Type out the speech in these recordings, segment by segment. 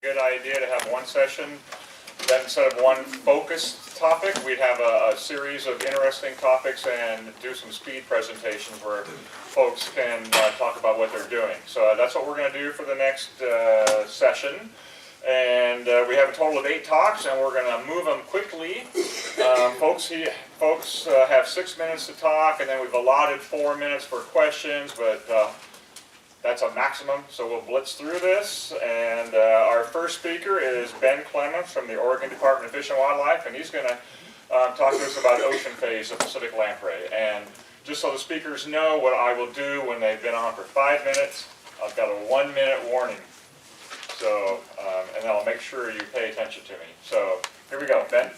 Good idea to have one session, then instead of one focused topic, we'd have a series of interesting topics and do some speed presentations where folks can talk about what they're doing. So that's what we're going to do for the next session. And we have a total of 8 talks, and we're going to move them quickly. Folks have 6 minutes to talk, and then we've allotted 4 minutes for questions, but that's a maximum, so we'll blitz through this. And our first speaker is Ben Clement from the Oregon Department of Fish and Wildlife, and he's going to talk to us about ocean phase of Pacific lamprey. And just so the speakers know what I will do when they've been on for 5 minutes, I've got a 1-minute warning. So, and then I'll make sure you pay attention to me. So, here we go, Ben.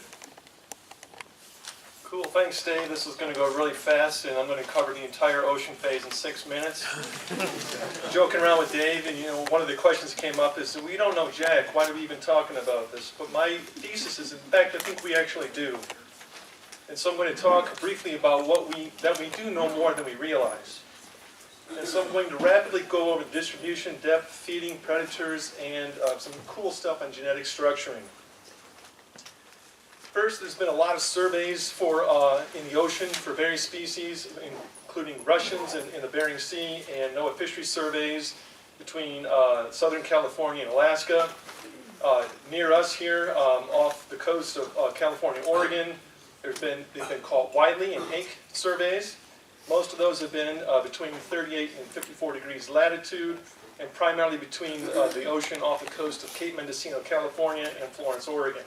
Cool, thanks Dave. This is going to go really fast, and I'm going to cover the entire ocean phase in 6 minutes. Joking around with Dave, and one of the questions that came up is, we don't know jack, why are we even talking about this? But my thesis is, in fact, I think we actually do. And so I'm going to talk briefly about that we do know more than we realize. And so I'm going to rapidly go over distribution, depth, feeding, predators, and some cool stuff on genetic structuring. First, there's been a lot of surveys in the ocean for various species, including Russians in the Bering Sea, and NOAA fishery surveys between Southern California and Alaska. Near us here, off the coast of California, Oregon, they've been called Wiley and Hake surveys. Most of those have been between 38 and 54 degrees latitude, and primarily between the ocean off the coast of Cape Mendocino, California, and Florence, Oregon.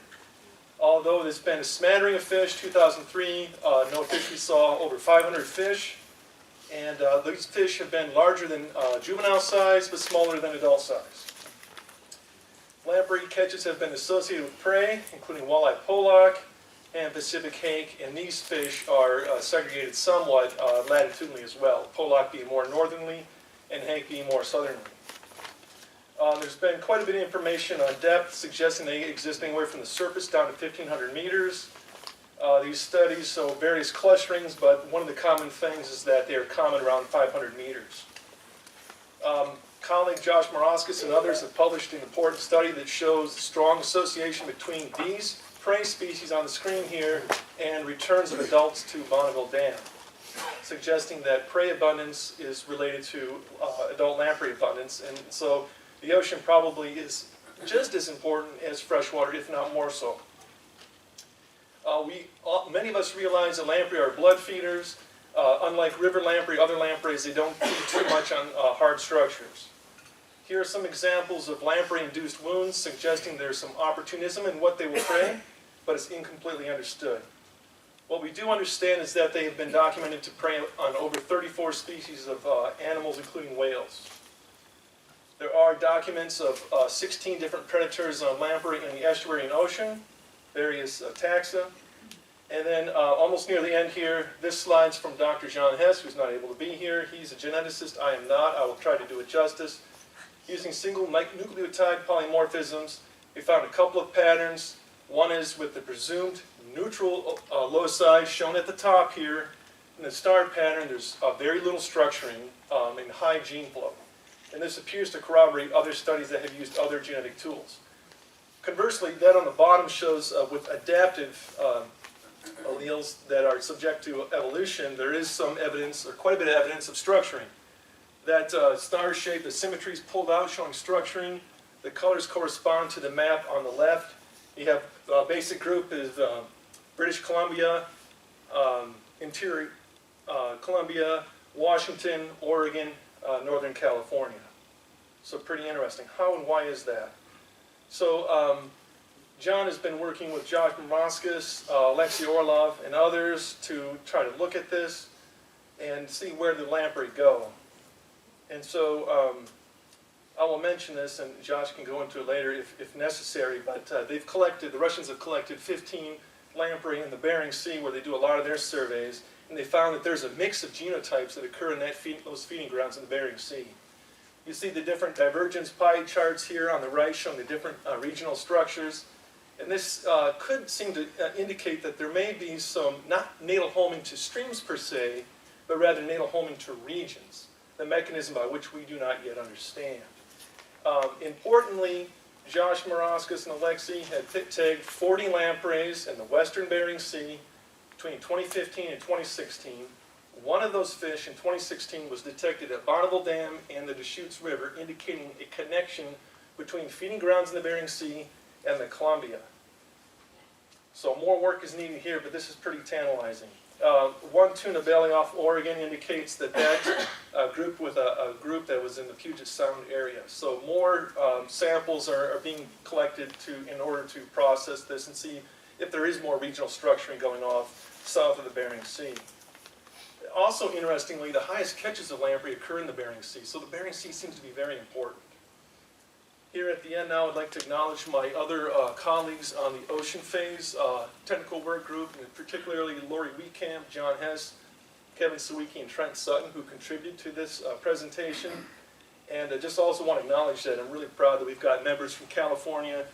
Although there's been a smattering of fish, 2003, NOAA fisheries saw over 500 fish, and these fish have been larger than juvenile size, but smaller than adult size. Lamprey catches have been associated with prey, including walleye pollock and Pacific hake, and these fish are segregated somewhat latitudinally as well, pollock being more northerly and hake being more southerly. There's been quite a bit of information on depth, suggesting they exist anywhere from the surface down to 1,500 meters. These studies show various clusterings, but one of the common things is that they are common around 500 meters. Colleague Josh Moraskis and others have published an important study that shows strong association between these prey species on the screen here and returns of adults to Bonneville Dam, suggesting that prey abundance is related to adult lamprey abundance, and so the ocean probably is just as important as freshwater, if not more so. Many of us realize that lamprey are blood feeders. Unlike river lamprey, other lampreys, they don't feed too much on hard structures. Here are some examples of lamprey-induced wounds, suggesting there's some opportunism in what they will prey, but it's incompletely understood. What we do understand is that they have been documented to prey on over 34 species of animals, including whales. There are documents of 16 different predators on lamprey in the estuary and ocean, various taxa. And then almost near the end here, this slide's from Dr. John Hess, who's not able to be here. He's a geneticist, I am not. I will try to do it justice. Using single nucleotide polymorphisms, they found a couple of patterns. One is with the presumed neutral loci shown at the top here. In the star pattern, there's very little structuring and high gene flow. And this appears to corroborate other studies that have used other genetic tools. Conversely, that on the bottom shows with adaptive alleles that are subject to evolution, there is some evidence, or quite a bit of evidence, of structuring. That star shape, the symmetry is pulled out, showing structuring. The colors correspond to the map on the left. You have basic group is British Columbia, interior Columbia, Washington, Oregon, Northern California. So pretty interesting. How and why is that? So John has been working with Josh Moraskis, Alexei Orlov, and others to try to look at this and see where the lamprey go. And so I will mention this, and Josh can go into it later if necessary, but the Russians have collected 15 lamprey in the Bering Sea where they do a lot of their surveys, and they found that there's a mix of genotypes that occur in those feeding grounds in the Bering Sea. You see the different divergence pie charts here on the right showing the different regional structures. And this could seem to indicate that there may be some, not natal homing to streams per se, but rather natal homing to regions, the mechanism by which we do not yet understand. Importantly, Josh Maraskis and Alexei had tagged 40 lampreys in the western Bering Sea between 2015 and 2016. One of those fish in 2016 was detected at Bonneville Dam and the Deschutes River, indicating a connection between feeding grounds in the Bering Sea and the Columbia. So more work is needed here, but this is pretty tantalizing. One tuna belly off Oregon indicates that group with a group that was in the Puget Sound area. So more samples are being collected in order to process this and see if there is more regional structuring going off south of the Bering Sea. Also, interestingly, the highest catches of lamprey occur in the Bering Sea, so the Bering Sea seems to be very important. Here at the end now, I'd like to acknowledge my other colleagues on the ocean phase technical work group, and particularly Lori Wheatcamp, John Hess, Kevin Sawicki, and Trent Sutton, who contributed to this presentation. And I just also want to acknowledge that I'm really proud that we've got members from California,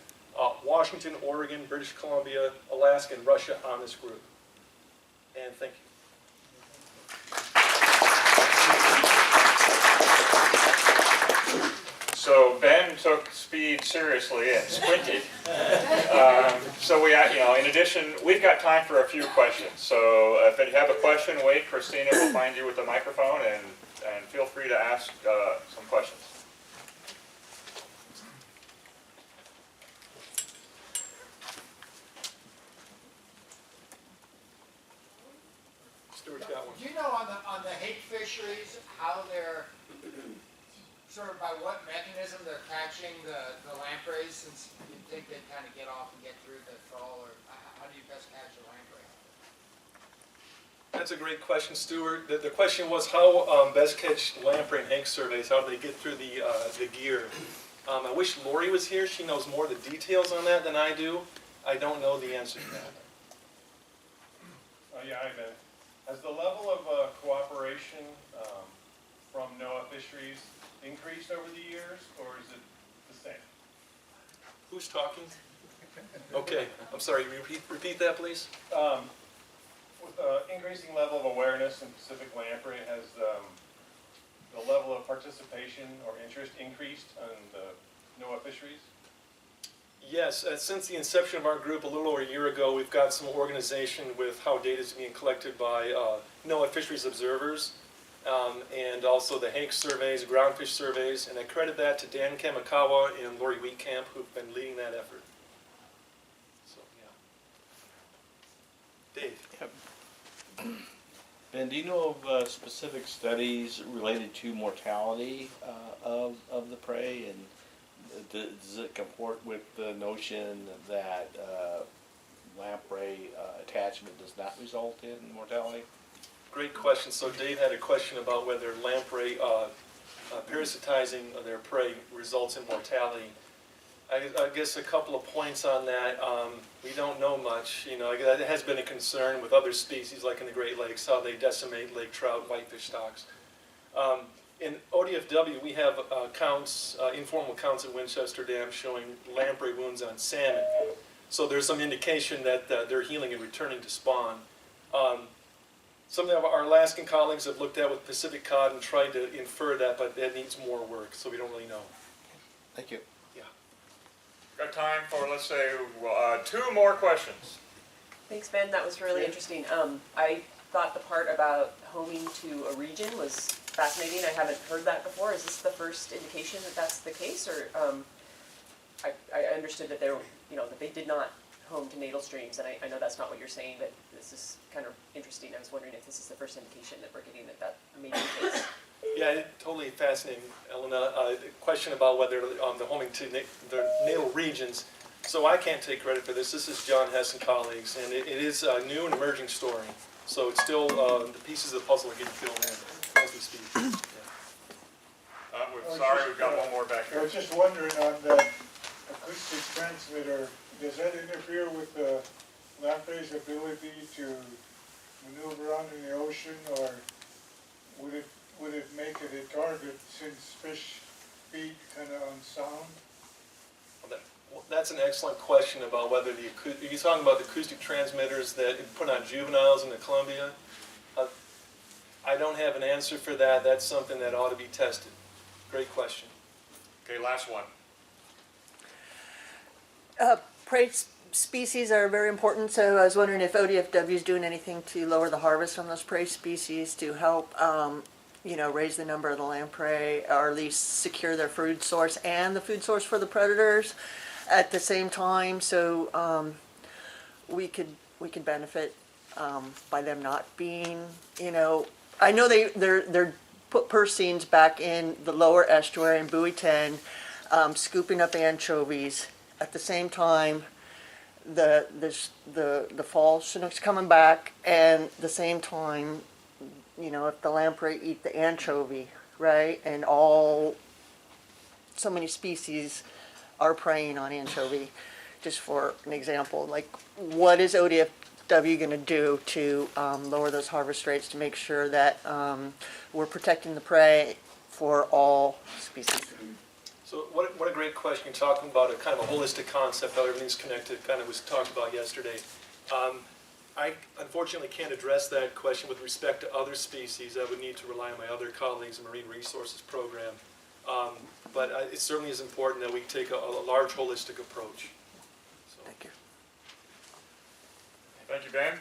Washington, Oregon, British Columbia, Alaska, and Russia on this group. And thank you. So Ben took speed seriously and sprinted. So we, in addition, we've got time for a few questions. So if you have a question, wait. Christina will find you with the microphone, and feel free to ask some questions. Stuart's got one. Do you know on the hake fisheries how they're sort of by what mechanism they're catching the lampreys, since you'd think they'd kind of get off and get through the trawl, or how do you best catch a lamprey? That's a great question, Stuart. The question was how best catch lamprey and hake surveys, how do they get through the gear? I wish Lori was here. She knows more of the details on that than I do. I don't know the answer to that. Yeah, hi Ben. Has the level of cooperation from NOAA fisheries increased over the years, or is it the same? Who's talking? Okay, I'm sorry, repeat that, please. With increasing level of awareness in Pacific lamprey, has the level of participation or interest increased on the NOAA fisheries? Yes, since the inception of our group a little over a year ago, we've got some organization with how data is being collected by NOAA fisheries observers, and also the hake surveys, groundfish surveys, and I credit that to Dan Kamikawa and Lori Wheatcamp, who've been leading that effort. So, yeah. Dave. Yep. Ben, do you know of specific studies related to mortality of the prey, and does it comport with the notion that lamprey attachment does not result in mortality? Great question. So Dave had a question about whether lamprey parasitizing their prey results in mortality. I guess a couple of points on that. We don't know much. That has been a concern with other species like in the Great Lakes, how they decimate lake trout, whitefish stocks. In ODFW, we have informal counts at Winchester Dam showing lamprey wounds on salmon. So there's some indication that they're healing and returning to spawn. Some of our Alaskan colleagues have looked at with Pacific cod and tried to infer that, but that needs more work, so we don't really know. Thank you. Yeah. Got time for, let's say, 2 more questions. Thanks, Ben. That was really interesting. I thought the part about homing to a region was fascinating. I haven't heard that before. Is this the first indication that that's the case, or I understood that that they did not home to natal streams, and I know that's not what you're saying, but this is kind of interesting. I was wondering if this is the first indication that we're getting that may be the case. Yeah, totally fascinating, Elena. The question about whether the homing to the natal regions. So I can't take credit for this. This is John Hess and colleagues, and it is a new and emerging story. So it's still, the pieces of the puzzle are getting filled in as we speak. Yeah. Sorry, we've got one more back I here. was just wondering on the acoustic transmitter, does that interfere with the lamprey's ability to maneuver around in the ocean, or would it make it a target since fish feed kind of on sound? That's an excellent question about whether you're talking about the acoustic transmitters that put on juveniles in the Columbia. I don't have an answer for that. That's something that ought to be tested. Great question. Okay, last one. Prey species are very important, so I was wondering if ODFW is doing anything to lower the harvest from those prey species to help, raise the number of the lamprey, or at least secure their food source and the food source for the predators at the same time, so we could benefit by them not being, I know they're put purseines back in the lower estuary in buoy 10, scooping up anchovies. At the same time, the fall chinook's coming back, and the same time, if the lamprey eat the anchovy, right, and so many species are preying on anchovy. Just for an example, like, what is ODFW going to do to lower those harvest rates to make sure that we're protecting the prey for all species? So what a great question. You're talking about a kind of a holistic concept, how everything's connected, kind of was talked about yesterday. I unfortunately can't address that question with respect to other species. I would need to rely on my other colleagues in Marine Resources Program. But it certainly is important that we take a large holistic approach. So. Thank you. Thank you, Ben.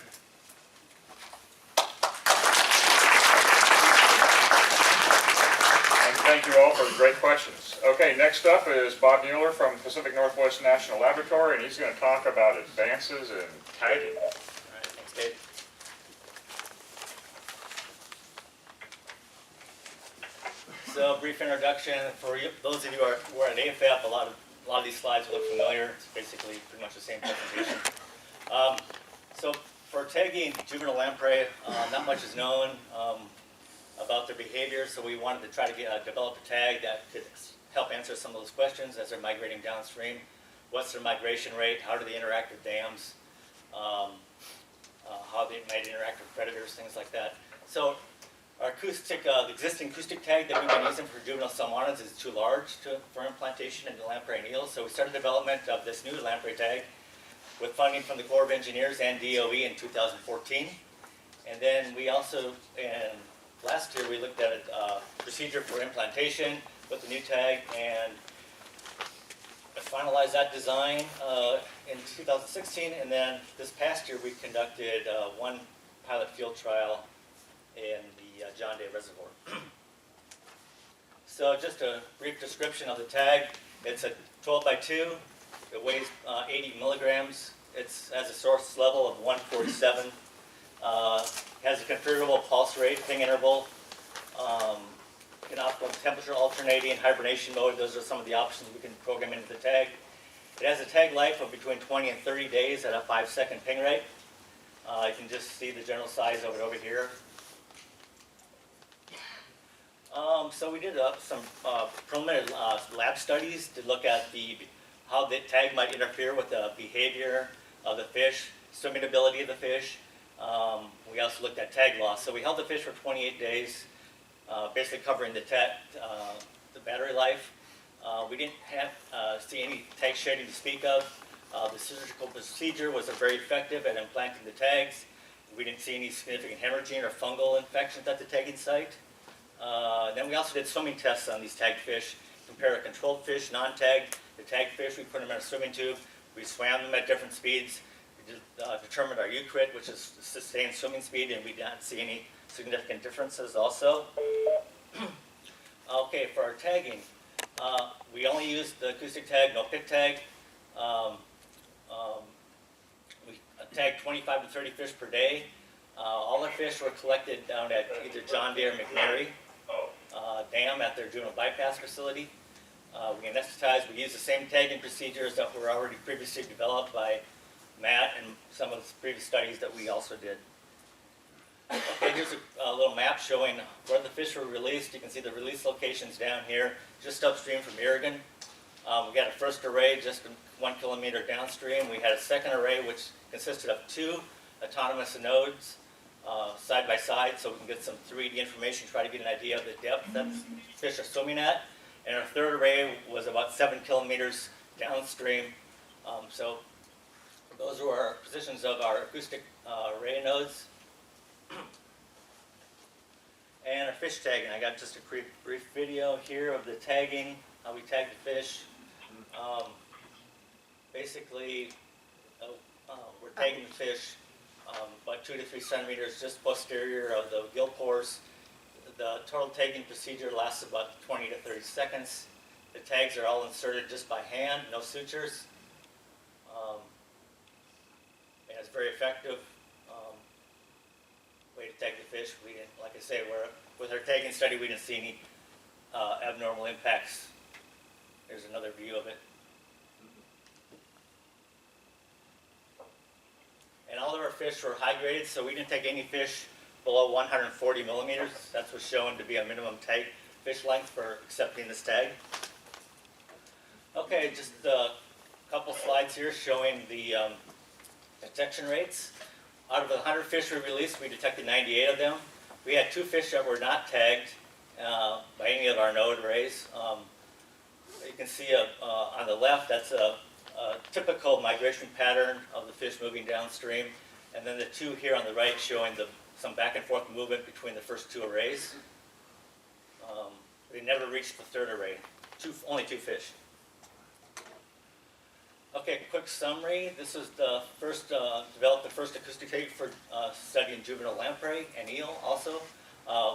And thank you all for the great questions. Okay, next up is Bob Mueller from Pacific Northwest National Laboratory, and he's going to talk about advances in tagging. All right, thanks, Dave. So, brief introduction for you, those of you who are at AFF. A lot of these slides will look familiar. It's basically pretty much the same presentation. So, for tagging juvenile lamprey, not much is known about their behavior. So, we wanted to try to develop a tag that could help answer some of those questions as they're migrating downstream. What's their migration rate? How do they interact with dams? How they might interact with predators, things like that. So, our the existing acoustic tag that we've been using for juvenile salmonids is too large for implantation into lamprey and eels. So we started development of this new lamprey tag with funding from the Corps of Engineers and DOE in 2014. And then we also, last year, we looked at a procedure for implantation with the new tag and finalized that design in 2016. And then this past year, we conducted one pilot field trial in the John Day Reservoir. So just a brief description of the tag. It's a 12 by 2. It weighs 80 milligrams. It has a source level of 147. Has a configurable pulse rate, ping interval, an optimal temperature alternating, hibernation mode. Those are some of the options we can program into the tag. It has a tag life of between 20 and 30 days at a 5-second ping rate. You can just see the general size of it over here. So we did some preliminary lab studies to look at how the tag might interfere with the behavior of the fish, swimming ability of the fish. We also looked at tag loss. So we held the fish for 28 days, basically covering the battery life. We didn't see any tag shedding to speak of. The surgical procedure was very effective at implanting the tags. We didn't see any significant hemorrhaging or fungal infections at the tagging site. Then we also did swimming tests on these tagged fish, compare a controlled fish, non-tagged. The tagged fish, we put them in a swimming tube. We swam them at different speeds. We determined our UCRIT, which is sustained swimming speed, and we didn't see any significant differences also. Okay, for our tagging, we only used the acoustic tag, no pick tag. We tagged 25 to 30 fish per day. All our fish were collected down at either John Day or McNary Dam at their juvenile bypass facility. We anesthetized. We used the same tagging procedures that were already previously developed by Matt and some of the previous studies that we also did. Okay, here's a little map showing where the fish were released. You can see the release locations down here, just upstream from Oregon. We got a first array just 1 kilometer downstream. We had a second array which consisted of 2 autonomous nodes side by side, so we can get some 3D information, try to get an idea of the depth that fish are swimming at. And our third array was about 7 kilometers downstream. So those were our positions of our acoustic array nodes. And our fish tagging. I got just a brief video here of the tagging, how we tag the fish. basically, we're tagging the fish about 2 to 3 centimeters just posterior of the gill pores. The total tagging procedure lasts about 20 to 30 seconds. The tags are all inserted just by hand, no sutures. And it's very effective way to tag the fish. We didn't, like I say, with our tagging study, we didn't see any abnormal impacts. There's another view of it. And all of our fish were high graded, so we didn't take any fish below 140 millimeters. That's what's shown to be a minimum tag fish length for accepting this tag. Okay, just a couple slides here showing the detection rates. Out of the 100 fish we released, we detected 98 of them. We had 2 fish that were not tagged by any of our node arrays. You can see on the left, that's a typical migration pattern of the fish moving downstream. And then the 2 here on the right showing some back and forth movement between the first 2 arrays. We never reached the 3rd array, only 2 fish. Okay, quick summary. This is the first, developed the first acoustic tape for studying juvenile lamprey and eel also.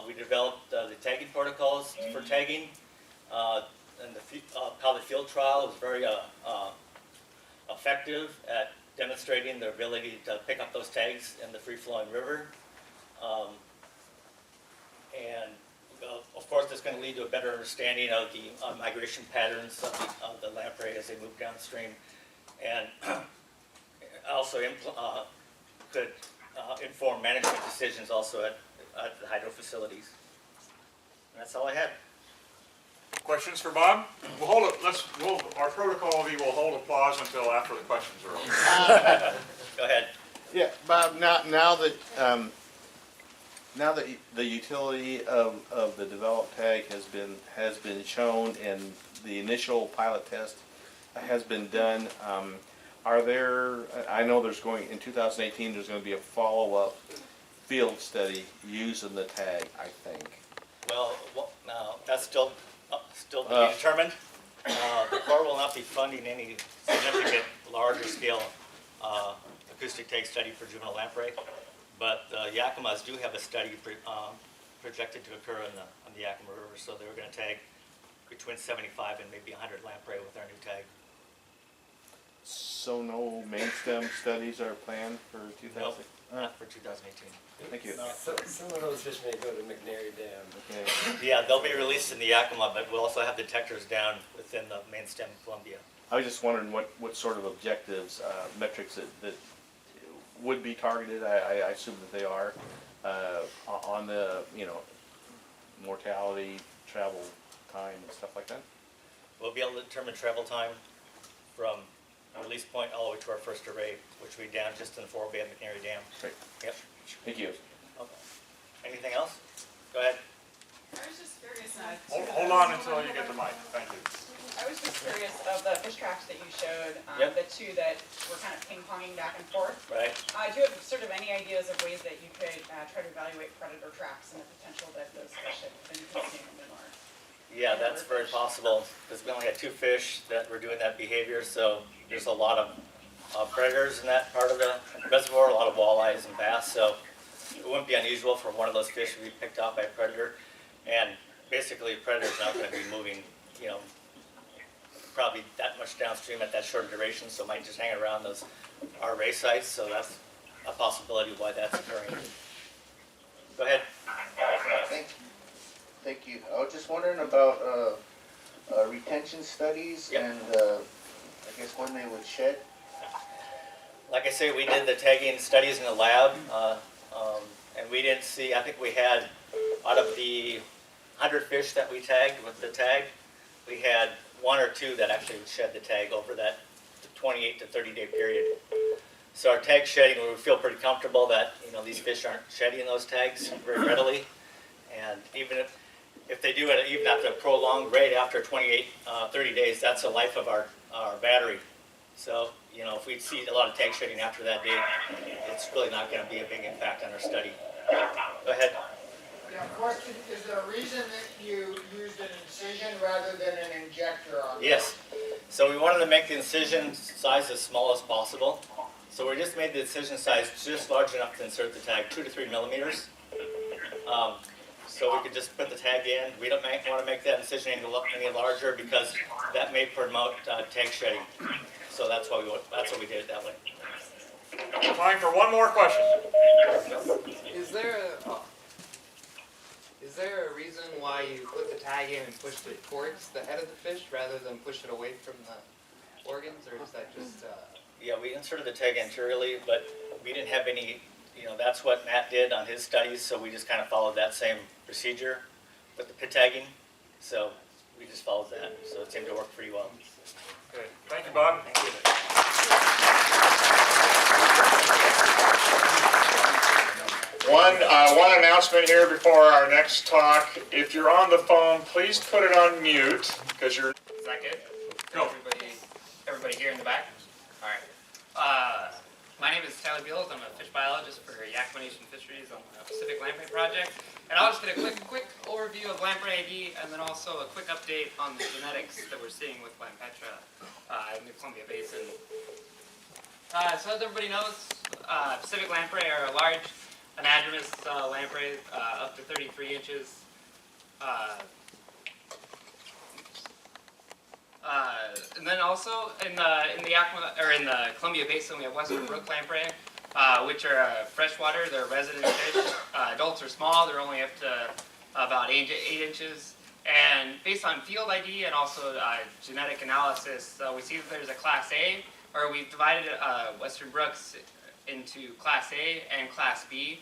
We developed the tagging protocols for tagging. And the pilot field trial was very effective at demonstrating their ability to pick up those tags in the free-flowing river. And of course, that's going to lead to a better understanding of the migration patterns of the lamprey as they move downstream. And also could inform management decisions also at the hydro facilities. And that's all I had. Questions for Bob? We'll hold it, our protocol, we will hold applause until after the questions are over. Go ahead. Yeah, Bob, now that the utility of the developed tag has been shown and the initial pilot test has been done, I know in 2018 there's going to be a follow-up field study using the tag, I think. Well, no, that's still to be determined. The Corps will not be funding any significant larger scale acoustic tag study for juvenile lamprey, but the Yakimas do have a study projected to occur on the Yakima River, so they were going to tag between 75 and maybe 100 lamprey with our new tag. So no main stem studies are planned for 2000? Nope, not for 2018. Thank you. Some of those fish may go to McNary Dam. Okay. Yeah, they'll be released in the Yakima, but we'll also have detectors down within the main stem Columbia. I was just wondering what sort of objectives, metrics that would be targeted. I assume that they are on the mortality, travel time, and stuff like that. We'll be able to determine travel time from release point all the way to our first array, which will be down just in the Fort Bay of McNary Dam. Great. Yep. Thank you. Okay. Anything else? Go ahead. I was just curious. Hold on until you get the mic. Thank you. I was just curious of the fish tracks that you showed, Yep. the 2 that were kind of ping-ponging back and forth. Right. Do you have sort of any ideas of ways that you could try to evaluate predator tracks and the potential that those fish have been consumed or? Yeah, that's very possible, because we only had 2 fish that were doing that behavior, so there's a lot of predators in that part of the reservoir, a lot of walleyes and bass, so it wouldn't be unusual for one of those fish to be picked off by a predator. And basically, a predator's not going to be moving, probably that much downstream at that short duration, so it might just hang around our array sites, so that's a possibility why that's occurring. Go ahead. Thank you. I was just wondering about retention studies Yep. and I guess when they would shed. Like I say, we did the tagging studies in the lab, and we didn't see, I think we had, out of the 100 fish that we tagged with the tag, we had 1 or 2 that actually would shed the tag over that 28 to 30 day period. So our tag shedding, we would feel pretty comfortable that these fish aren't shedding those tags very readily. And even if they do it even after a prolonged rate after 28, 30 days, that's the life of our battery. So, if we see a lot of tag shedding after that date, it's really not going to be a big impact on our study. Go ahead. Yeah, question, is there a reason that you used an incision rather than an injector on that? Yes. So we wanted to make the incision size as small as possible. So we just made the incision size just large enough to insert the tag, 2 to 3 millimeters. So we could just put the tag in. We don't want to make that incision any larger because that may promote tag shedding. So that's why we did it that way. Time for one more question. Is there a reason why you put the tag in and pushed it towards the head of the fish rather than push it away from the organs, or is that just? Yeah, we inserted the tag anteriorly, but we didn't have any. That's what Matt did on his studies, so we just kind of followed that same procedure with the pit tagging. So we just followed that, so it seemed to work pretty well. Good. Thank you, Bob. Thank you. One announcement here before our next talk. If you're on the phone, please put it on mute because you're. Is that good? Go. Everybody here in the back? All right. My name is Tyler Beals. I'm a fish biologist for Yakima Nation Fisheries on the Pacific Lamprey Project. And I'll just get a quick overview of Lamprey ID and then also a quick update on the genetics that we're seeing with Lampetra in the Columbia Basin. So as everybody knows, Pacific Lamprey are a large anadromous lamprey up to 33 inches. And then also in the Yakima or in the Columbia Basin, we have Western Brook Lamprey, which are freshwater. They're resident fish. Adults are small. They're only up to about 8 inches. And based on field ID and also genetic analysis, we see that there's a Class A, or we've divided Western Brooks into Class A and Class B.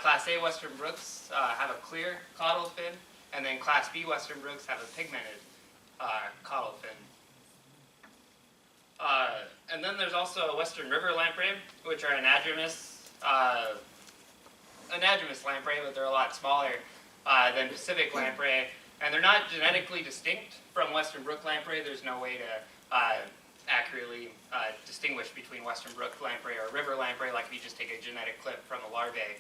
Class A Western Brooks have a clear caudal fin, and then Class B Western Brooks have a pigmented caudal fin. And then there's also a Western River Lamprey, which are anadromous lamprey, but they're a lot smaller than Pacific Lamprey. And they're not genetically distinct from Western Brook Lamprey. There's no way to accurately distinguish between Western Brook Lamprey or River Lamprey, like if you just take a genetic clip from a larvae.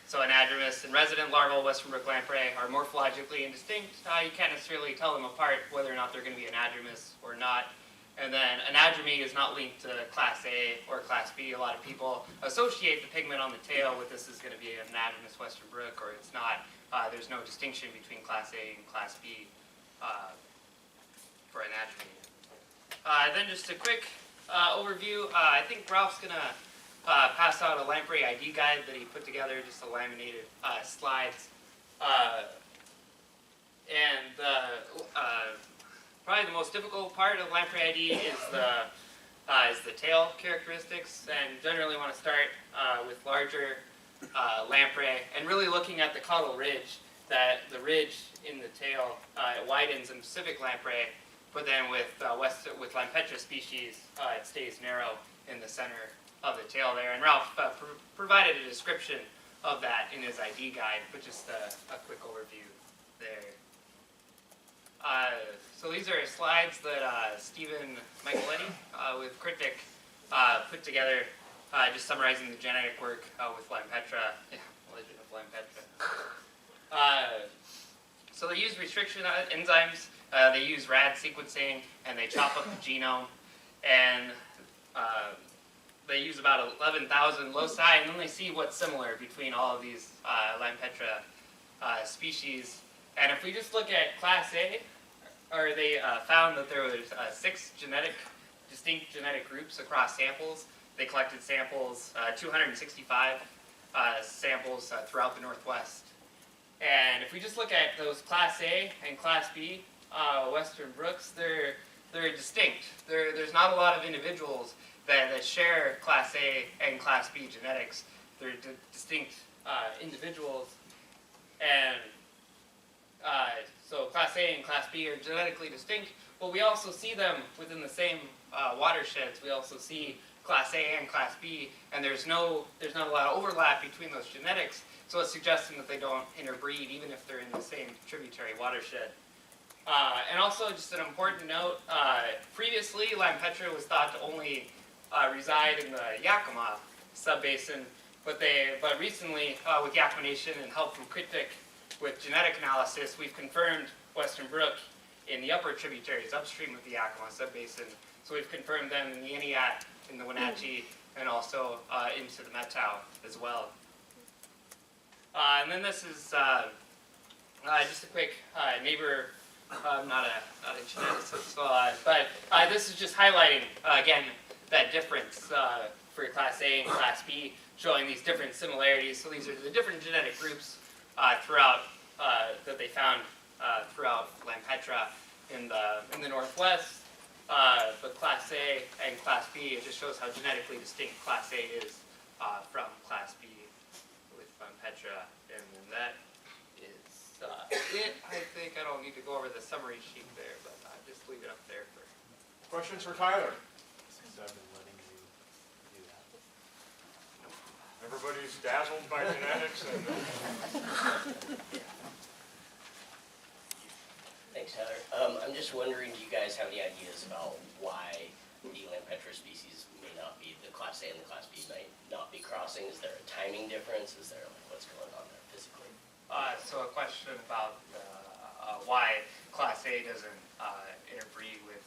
So anadromous and resident larval Western Brook Lamprey are morphologically indistinct. You can't necessarily tell them apart whether or not they're going to be anadromous or not. And then anadromy is not linked to Class A or Class B. A lot of people associate the pigment on the tail with this is going to be an anadromous Western Brook, or it's not. There's no distinction between Class A and Class B for anadromy. Then just a quick overview. I think Ralph's going to pass out a Lamprey ID guide that he put together, just a laminated slides. Probably the most difficult part of Lamprey ID is the tail characteristics, and generally want to start with larger lamprey and really looking at the caudal ridge. That the ridge in the tail it widens in Pacific Lamprey, but then with Lampetra species it stays narrow in the center of the tail there. And Ralph provided a description of that in his ID guide, but just a quick overview there. So these are slides that Stephen Micheletti with CRITFC put together, just summarizing the genetic work with Lampetra. Yeah, legend of Lampetra. So they use restriction enzymes, they use RAD sequencing, and they chop up the genome, and they use about 11,000 loci, and then they see what's similar between all of these Lampetra species. And if we just look at Class A, or they found that there was 6 distinct genetic groups across samples. They collected samples, 265 samples throughout the Northwest. And if we just look at those Class A and Class B Western Brooks, they're distinct. There's not a lot of individuals that share Class A and Class B genetics. They're distinct individuals. And so Class A and Class B are genetically distinct, but we also see them within the same watersheds. We also see Class A and Class B, and there's not a lot of overlap between those genetics, so it's suggesting that they don't interbreed even if they're in the same tributary watershed. And also, just an important note, previously Lampetra was thought to only reside in the Yakima subbasin, But recently, with Yakima Nation and help from CRITFC with genetic analysis, we've confirmed Western Brook in the upper tributaries upstream of the Yakima subbasin. So we've confirmed them in the Iniat, in the Wenatchee, and also into the Methow as well. And then this is just a quick neighbor. I'm not a geneticist, but this is just highlighting again that difference for Class A and Class B, showing these different similarities. So these are the different genetic groups throughout that they found throughout Lampetra in the northwest. But Class A and Class B, it just shows how genetically distinct Class A is from Class B with Lampetra, and that is it. I think I don't need to go over the summary sheet there, but just leave it up there for. Questions for Tyler? Everybody's dazzled by genetics and. Thanks, Heather. I'm just wondering, do you guys have any ideas about why the Lampetra species may not be, the Class A and the Class B may not be crossing? Is there a timing difference? Is there, like, what's going on there physically? So a question about why Class A doesn't interbreed with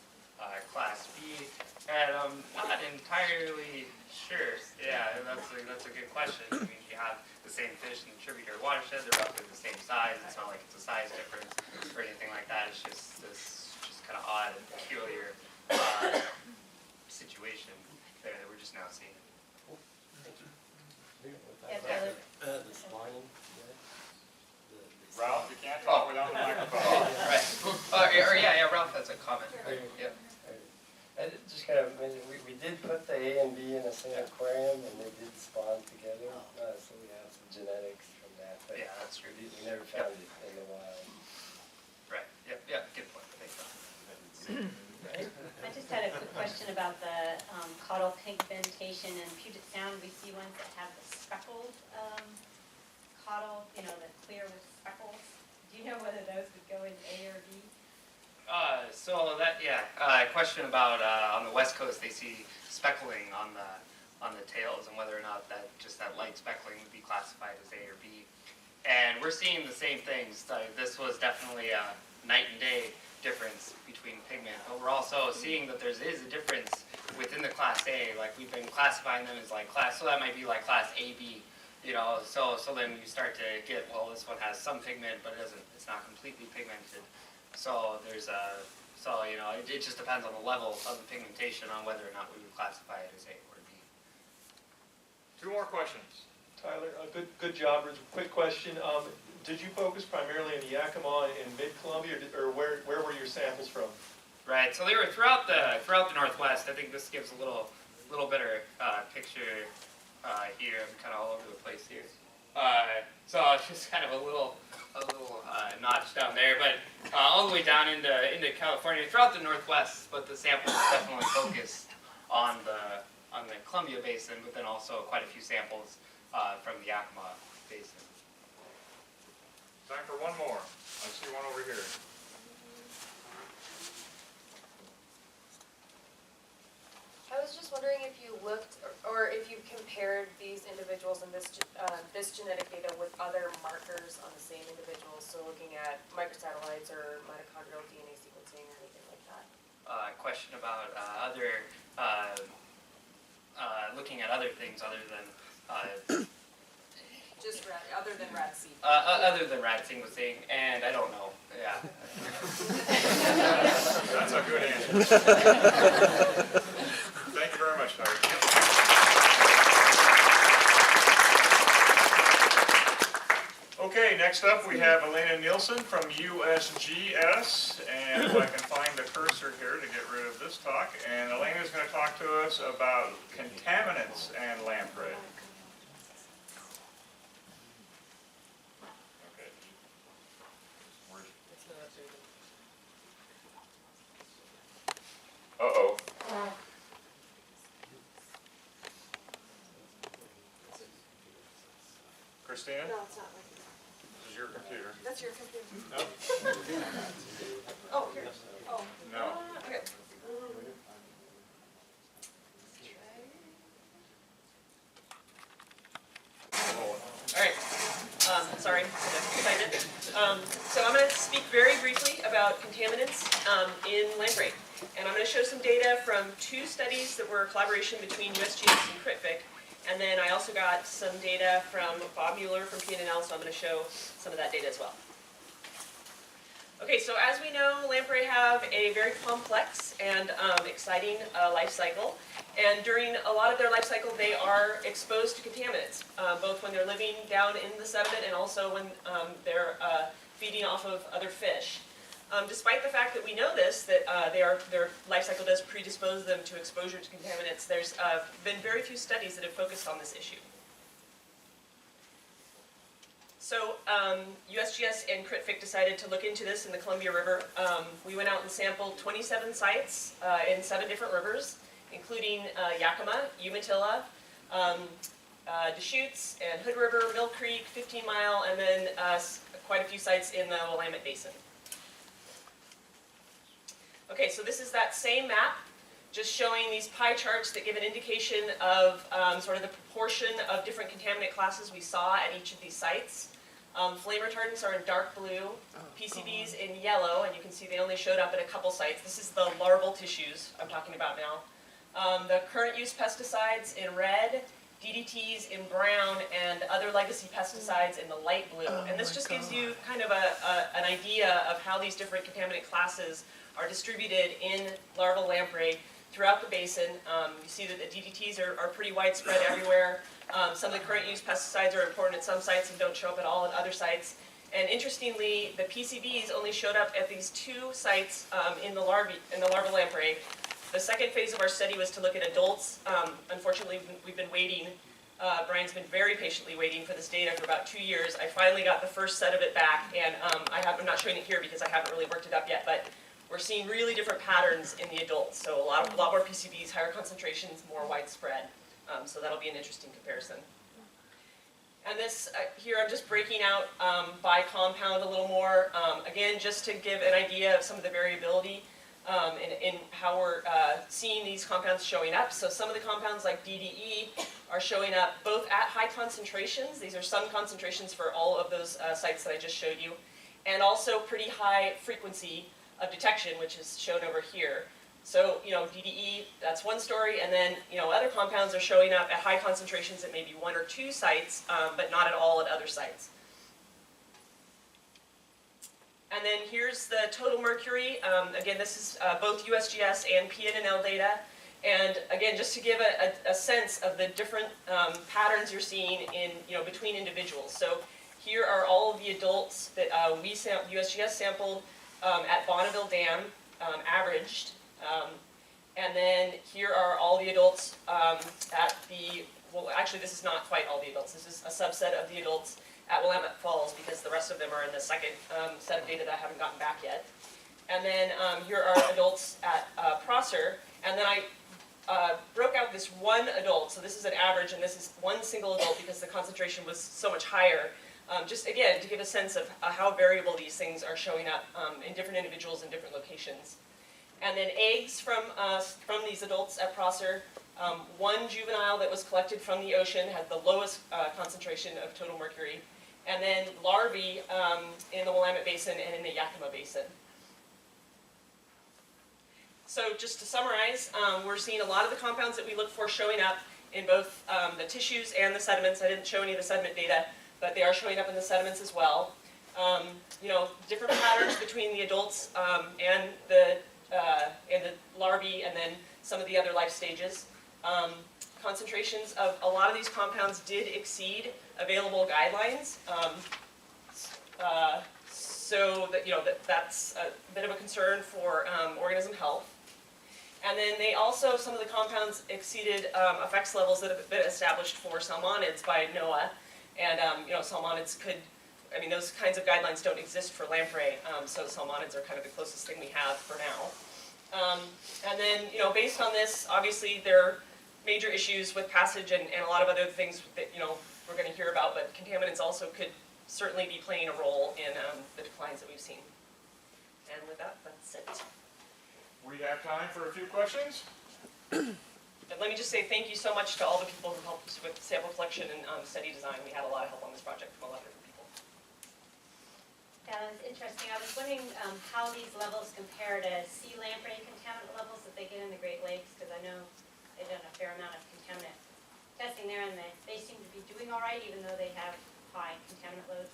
Class B, and I'm not entirely sure. Yeah, that's a good question. I mean, you have the same fish in the tributary watershed; they're roughly the same size. It's not like it's a size difference or anything like that. It's just this kind of odd and peculiar situation there that we're just now seeing. Thank you. The spawning. Ralph, you can't talk without the microphone. Right. Yeah, Ralph has a comment. Yeah. I just kind of mentioned, we did put the A and B in the same aquarium, and they did spawn together. So we have some genetics from that. But Yeah, that's true. we never found it in the wild. Right. Yeah. Good point. Thanks. I just had a quick question about the caudal pigmentation in Puget Sound. We see ones that have the speckled caudal, the clear with speckles. Do you know whether those would go in A or B? Question about on the West Coast, they see speckling on the tails, and whether or not that light speckling would be classified as A or B. And we're seeing the same things. This was definitely a night and day difference between pigment, but we're also seeing that there is a difference within the Class A. Like, we've been classifying them as so that might be like Class AB. So then you start to get, well, this one has some pigment, but it's not completely pigmented. So it just depends on the level of the pigmentation on whether or not we would classify it as A or B. Two more questions. Tyler, good job. Quick question. Did you focus primarily in the Yakima and mid-Columbia, or where were your samples from? Right. So they were throughout the Northwest. I think this gives a little better picture here. I'm kind of all over the place here. So it's just kind of a little notch down there, but all the way down into California, throughout the Northwest. But the sample is definitely focused on the Columbia Basin, but then also quite a few samples from the Yakima Basin. Time for one more. I see one over here. I was just wondering if you looked or if you compared these individuals and this genetic data with other markers on the same individuals, so looking at microsatellites or mitochondrial DNA sequencing or anything like that. Question about looking at other things other than Just other than rat seed. other than rat sequencing, and I don't know. Yeah. That's a good answer. Thank you very much, Tyler. Okay, next up we have Elena Nielsen from USGS, and if I can find the cursor here to get rid of this talk, and Elena is going to talk to us about contaminants and lamprey. Uh-oh. Christina? No, it's not my computer. This is your computer. That's your computer. Nope. Oh, here. Oh. No. Okay. So I'm going to speak very briefly about contaminants in lamprey. And I'm going to show some data from 2 studies that were a collaboration between USGS and CRITFC. And then I also got some data from Bob Mueller from PNNL, so I'm going to show some of that data as well. Okay, so as we know, lamprey have a very complex and exciting life cycle. And during a lot of their life cycle, they are exposed to contaminants, both when they're living down in the sediment and also when they're feeding off of other fish. Despite the fact that we know this, that their life cycle does predispose them to exposure to contaminants, there's been very few studies that have focused on this issue. So USGS and CRITFC decided to look into this in the Columbia River. We went out and sampled 27 sites in 7 different rivers, including Yakima, Umatilla, Deschutes, and Hood River, Mill Creek, 15 Mile, and then quite a few sites in the Willamette Basin. Okay, so this is that same map, just showing these pie charts that give an indication of sort of the proportion of different contaminant classes we saw at each of these sites. Flame retardants are in dark blue, PCBs in yellow, and you can see they only showed up at a couple sites. This is the larval tissues I'm talking about now. The current use pesticides in red, DDTs in brown, and other legacy pesticides in the light blue. And this just gives you kind of an idea of how these different contaminant classes are distributed in larval lamprey throughout the basin. You see that the DDTs are pretty widespread everywhere. Some of the current use pesticides are important at some sites and don't show up at all at other sites. And interestingly, the PCBs only showed up at these 2 sites in the larval lamprey. The second phase of our study was to look at adults. Unfortunately, we've been waiting. Brian's been very patiently waiting for this data for about 2 years. I finally got the first set of it back, and I'm not showing it here because I haven't really worked it up yet, but we're seeing really different patterns in the adults. So a lot more PCBs, higher concentrations, more widespread. So that'll be an interesting comparison. And this here, I'm just breaking out by compound a little more. Again, just to give an idea of some of the variability in how we're seeing these compounds showing up. So some of the compounds like DDE are showing up both at high concentrations. These are some concentrations for all of those sites that I just showed you. And also pretty high frequency of detection, which is shown over here. So, DDE, that's one story, and then, other compounds are showing up at high concentrations at maybe 1 or 2 sites, but not at all at other sites. And then here's the total mercury. Again, this is both USGS and PNNL data. And again, just to give a sense of the different patterns you're seeing in, between individuals. So here are all of the adults that USGS sampled at Bonneville Dam, averaged. And then here are all the adults at well, actually this is not quite all the adults. This is a subset of the adults at Willamette Falls because the rest of them are in the second set of data that I haven't gotten back yet. And then here are adults at Prosser. And then I broke out this one adult. So this is an average, and this is one single adult because the concentration was so much higher. Just again, to give a sense of how variable these things are showing up in different individuals in different locations. And then eggs from these adults at Prosser. One juvenile that was collected from the ocean had the lowest concentration of total mercury. And then larvae in the Willamette Basin and in the Yakima Basin. So just to summarize, we're seeing a lot of the compounds that we look for showing up in both the tissues and the sediments. I didn't show any of the sediment data, but they are showing up in the sediments as well. Different patterns between the adults and the larvae, and then some of the other life stages. Concentrations of a lot of these compounds did exceed available guidelines, so that that's a bit of a concern for organism health. And then they also, some of the compounds exceeded effects levels that have been established for salmonids by NOAA, and salmonids could. Those kinds of guidelines don't exist for lamprey, so salmonids are kind of the closest thing we have for now. And then, based on this, obviously there are major issues with passage and a lot of other things that, we're going to hear about, but contaminants also could certainly be playing a role in the declines that we've seen. And with that, that's it. We have time for a few questions. And let me just say thank you so much to all the people who helped us with sample collection and study design. We had a lot of help on this project from a lot of different people. Yeah, that's interesting. I was wondering how these levels compare to sea lamprey contaminant levels that they get in the Great Lakes, because I know they've done a fair amount of contaminant testing there, and they seem to be doing all right, even though they have high contaminant loads.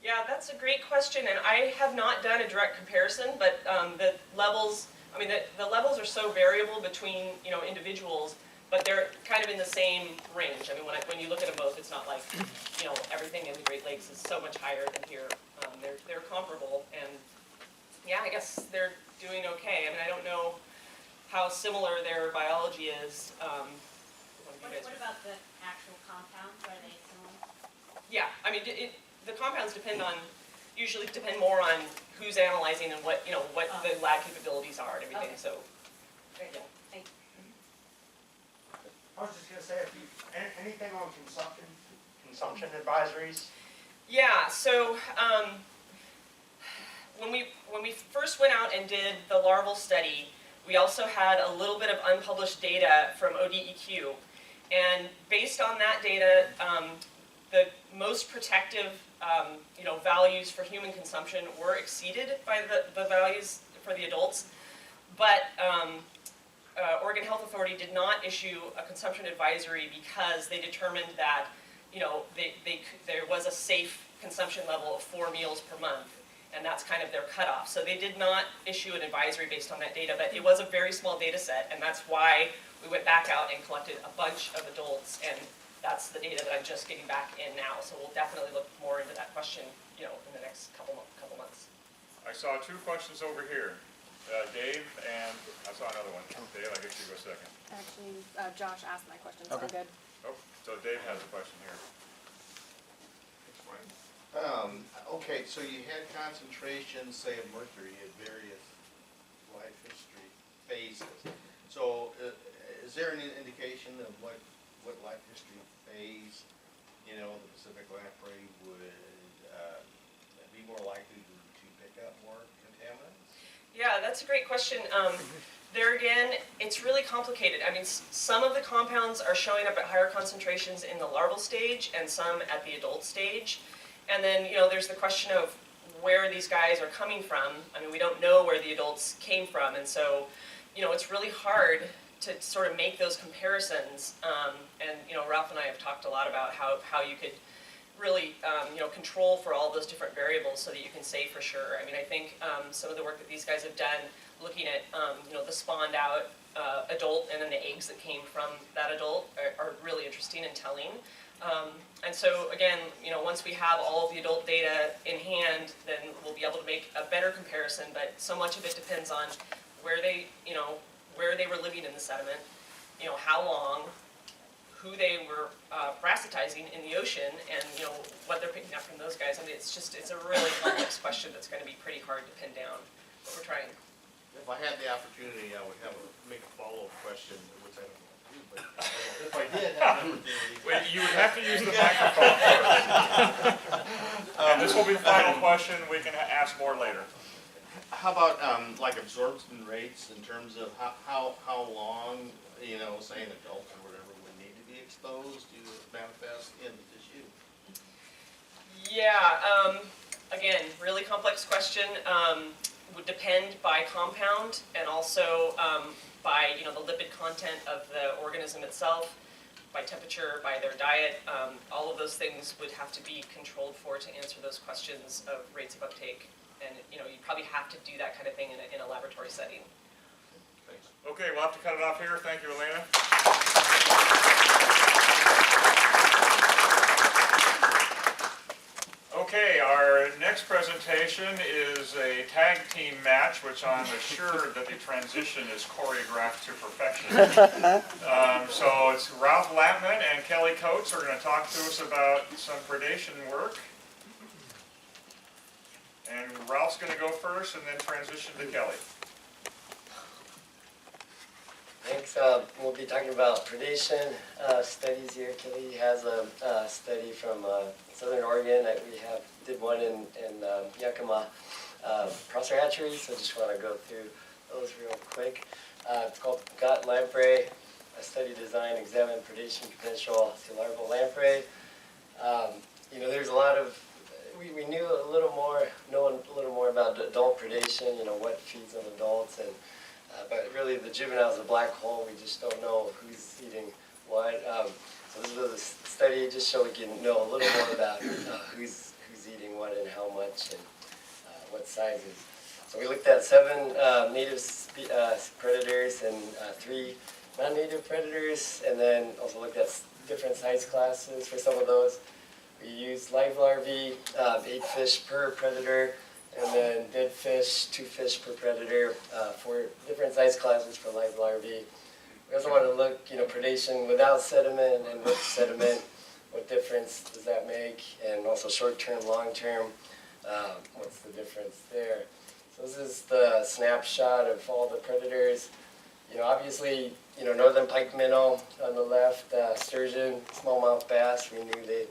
Yeah, that's a great question, and I have not done a direct comparison, but the levels, I mean, the levels are so variable between, you know, individuals, but they're kind of in the same range. I mean, when you look at them both, it's not like, you know, everything in the Great Lakes is so much higher than here. They're comparable, and yeah, I guess they're doing okay. I mean, I don't know how similar their biology is. What about the actual compounds? Are they similar? Yeah, I mean, the compounds usually depend more on who's analyzing and what, you know, what the lab capabilities are and everything, Okay. so. Great. Yeah. Thank you. I was just gonna say, anything on consumption advisories? Yeah, so when we first went out and did the larval study, we also had a little bit of unpublished data from ODEQ, and based on that data, the most protective you know, values for human consumption were exceeded by the values for the adults, but Oregon Health Authority did not issue a consumption advisory because they determined that, you know, there was a safe consumption level of 4 meals per month, and that's kind of their cutoff. So they did not issue an advisory based on that data, but it was a very small data set, and that's why we went back out and collected a bunch of adults, and that's the data that I'm just getting back in now. So we'll definitely look more into that question, you know, in the next couple months. I saw 2 questions over here. Dave, and I saw another one. Dave, I guess you go second. Actually, Josh asked my question, so I'm good. Oh, so Dave has a question here. Okay, so you had concentrations, say, of mercury at various life history phases. So is there an indication of what life history phase, you know, the Pacific lamprey would be more likely to pick up more contaminants? Yeah, that's a great question. There again, it's really complicated. I mean, some of the compounds are showing up at higher concentrations in the larval stage and some at the adult stage. And then, you know, there's the question of where these guys are coming from. I mean, we don't know where the adults came from, and so, you know, it's really hard to sort of make those comparisons. And, you know, Ralph and I have talked a lot about how you could really, you know, control for all those different variables so that you can say for sure. I mean, I think some of the work that these guys have done looking at, you know, the spawned out adult and then the eggs that came from that adult are really interesting and telling. And so again, you know, once we have all of the adult data in hand, then we'll be able to make a better comparison, but so much of it depends on where they, you know, where they were living in the sediment, you know, how long, who they were parasitizing in the ocean, and, you know, what they're picking up from those guys. I mean, it's a really complex question that's going to be pretty hard to pin down, but we're trying. If I had the opportunity, I would make a follow-up question, which I don't want to do, but if I did have an opportunity. Wait, you would have to use the microphone first. And this will be the final question. We can ask more later. How about like absorption rates in terms of how long, you know, say an adult or whatever would need to be exposed to manifest in the tissue? Yeah, again, really complex question. Would depend by compound and also by, you know, the lipid content of the organism itself, by temperature, by their diet. All of those things would have to be controlled for to answer those questions of rates of uptake. And, you know, you probably have to do that kind of thing in a laboratory setting. Thanks. Okay, we'll have to cut it off here. Thank you, Elena. Okay, our next presentation is a tag team match, which I'm assured that the transition is choreographed to perfection. So it's Ralph Blackman and Kelly Coates are going to talk to us about some predation work. And Ralph's going to go first and then transition to Kelly. Thanks. We'll be talking about predation studies here. Kelly has a study from Southern Oregon. We did one in Yakima Prosser Hatchery, so just want to go through those real quick. It's called Got Lamprey, a study design examined predation potential to larval lamprey. You know, there's a lot of we knew a little more, know a little more about adult predation, what feeds on adults, and but really the juveniles are a black hole. We just don't know who's eating what. So this was a study just so we can know a little more about who's eating what and how much and what sizes. So we looked at 7 native predators and 3 non-native predators, and then also looked at different size classes for some of those. We used live larvae, 8 fish per predator, and then dead fish, 2 fish per predator, 4 different size classes for live larvae. We also want to look, predation without sediment and with sediment, what difference does that make, and also short-term, long-term, what's the difference there. So this is the snapshot of all the predators. Obviously, northern pike minnow on the left, sturgeon, smallmouth bass, we knew they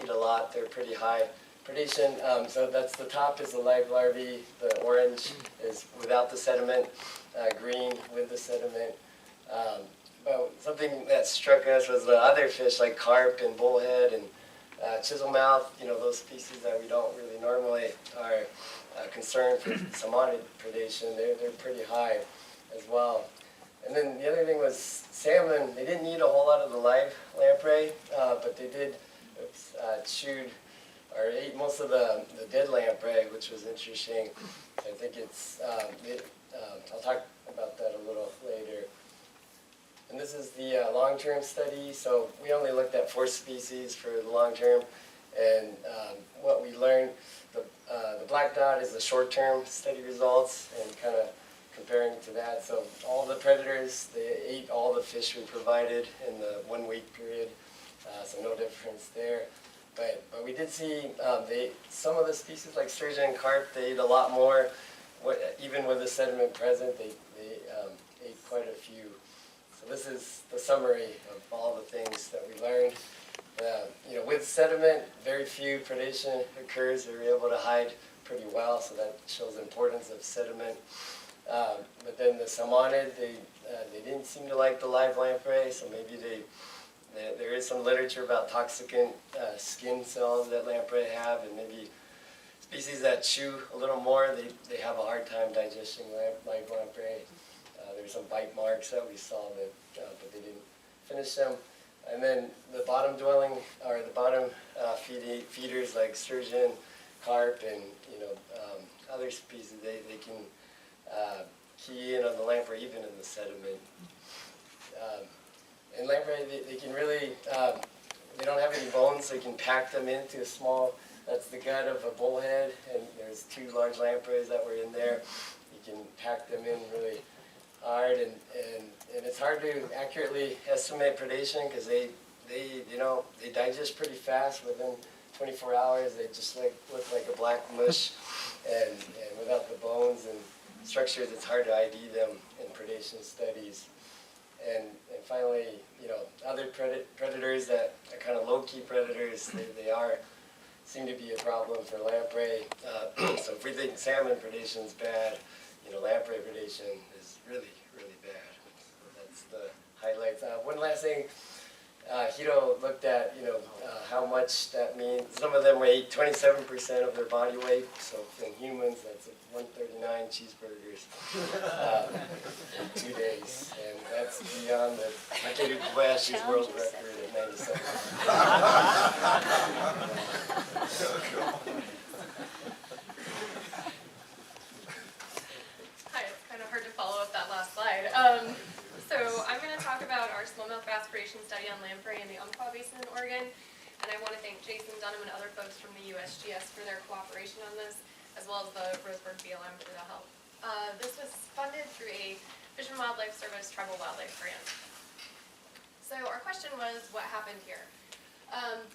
eat a lot, they're pretty high predation. So that's the top is the live larvae, the orange is without the sediment, green with the sediment. But something that struck us was the other fish like carp and bullhead and chiselmouth, those species that we don't really normally are concerned for salmonid predation, they're pretty high as well. And then the other thing was salmon. They didn't eat a whole lot of the live lamprey, but they did chewed or ate most of the dead lamprey, which was interesting. I think it's, I'll talk about that a little later. And this is the long-term study. So we only looked at 4 species for the long-term. And what we learned, the black dot is the short-term study results and kind of comparing to that. So all the predators, they ate all the fish we provided in the 1-week period. So no difference there. But we did see some of the species like sturgeon and carp, they ate a lot more. Even with the sediment present, they ate quite a few. So this is the summary of all the things that we learned. With sediment, very few predation occurs. They were able to hide pretty well, so that shows the importance of sediment. But then the salmonid, they didn't seem to like the live lamprey, so maybe there is some literature about toxicant skin cells that lamprey have, and maybe species that chew a little more, they have a hard time digesting live lamprey. There's some bite marks that we saw, but they didn't finish them. And then the bottom dwelling, or the bottom feeders like sturgeon, carp, and other species, they can key in on the lamprey even in the sediment. And lamprey, they can really, they don't have any bones, so you can pack them into a small, that's the gut of a bullhead, and there's 2 large lampreys that were in there. You can pack them in really hard, and it's hard to accurately estimate predation because they digest pretty fast. Within 24 hours, they just look like a black mush, and without the bones and structures, it's hard to ID them in predation studies. And finally, other predators that are kind of low-key predators, they seem to be a problem for lamprey. So if we think salmon predation is bad, lamprey predation is really, really bad. That's the highlights. One last thing, Hito looked at, how much that means. Some of them weigh 27% of their body weight. So in humans, that's 139 cheeseburgers in 2 days. And that's beyond the Takeru Kobayashi's world record at 97. Hi, it's kind of hard to follow up that last slide. So I'm going to talk about our smallmouth bass predation study on lamprey in the Umpqua Basin in Oregon. And I want to thank Jason Dunham and other folks from the USGS for their cooperation on this, as well as the Roseburg BLM for the help. This was funded through a Fish and Wildlife Service tribal wildlife grant. So our question was, what happened here?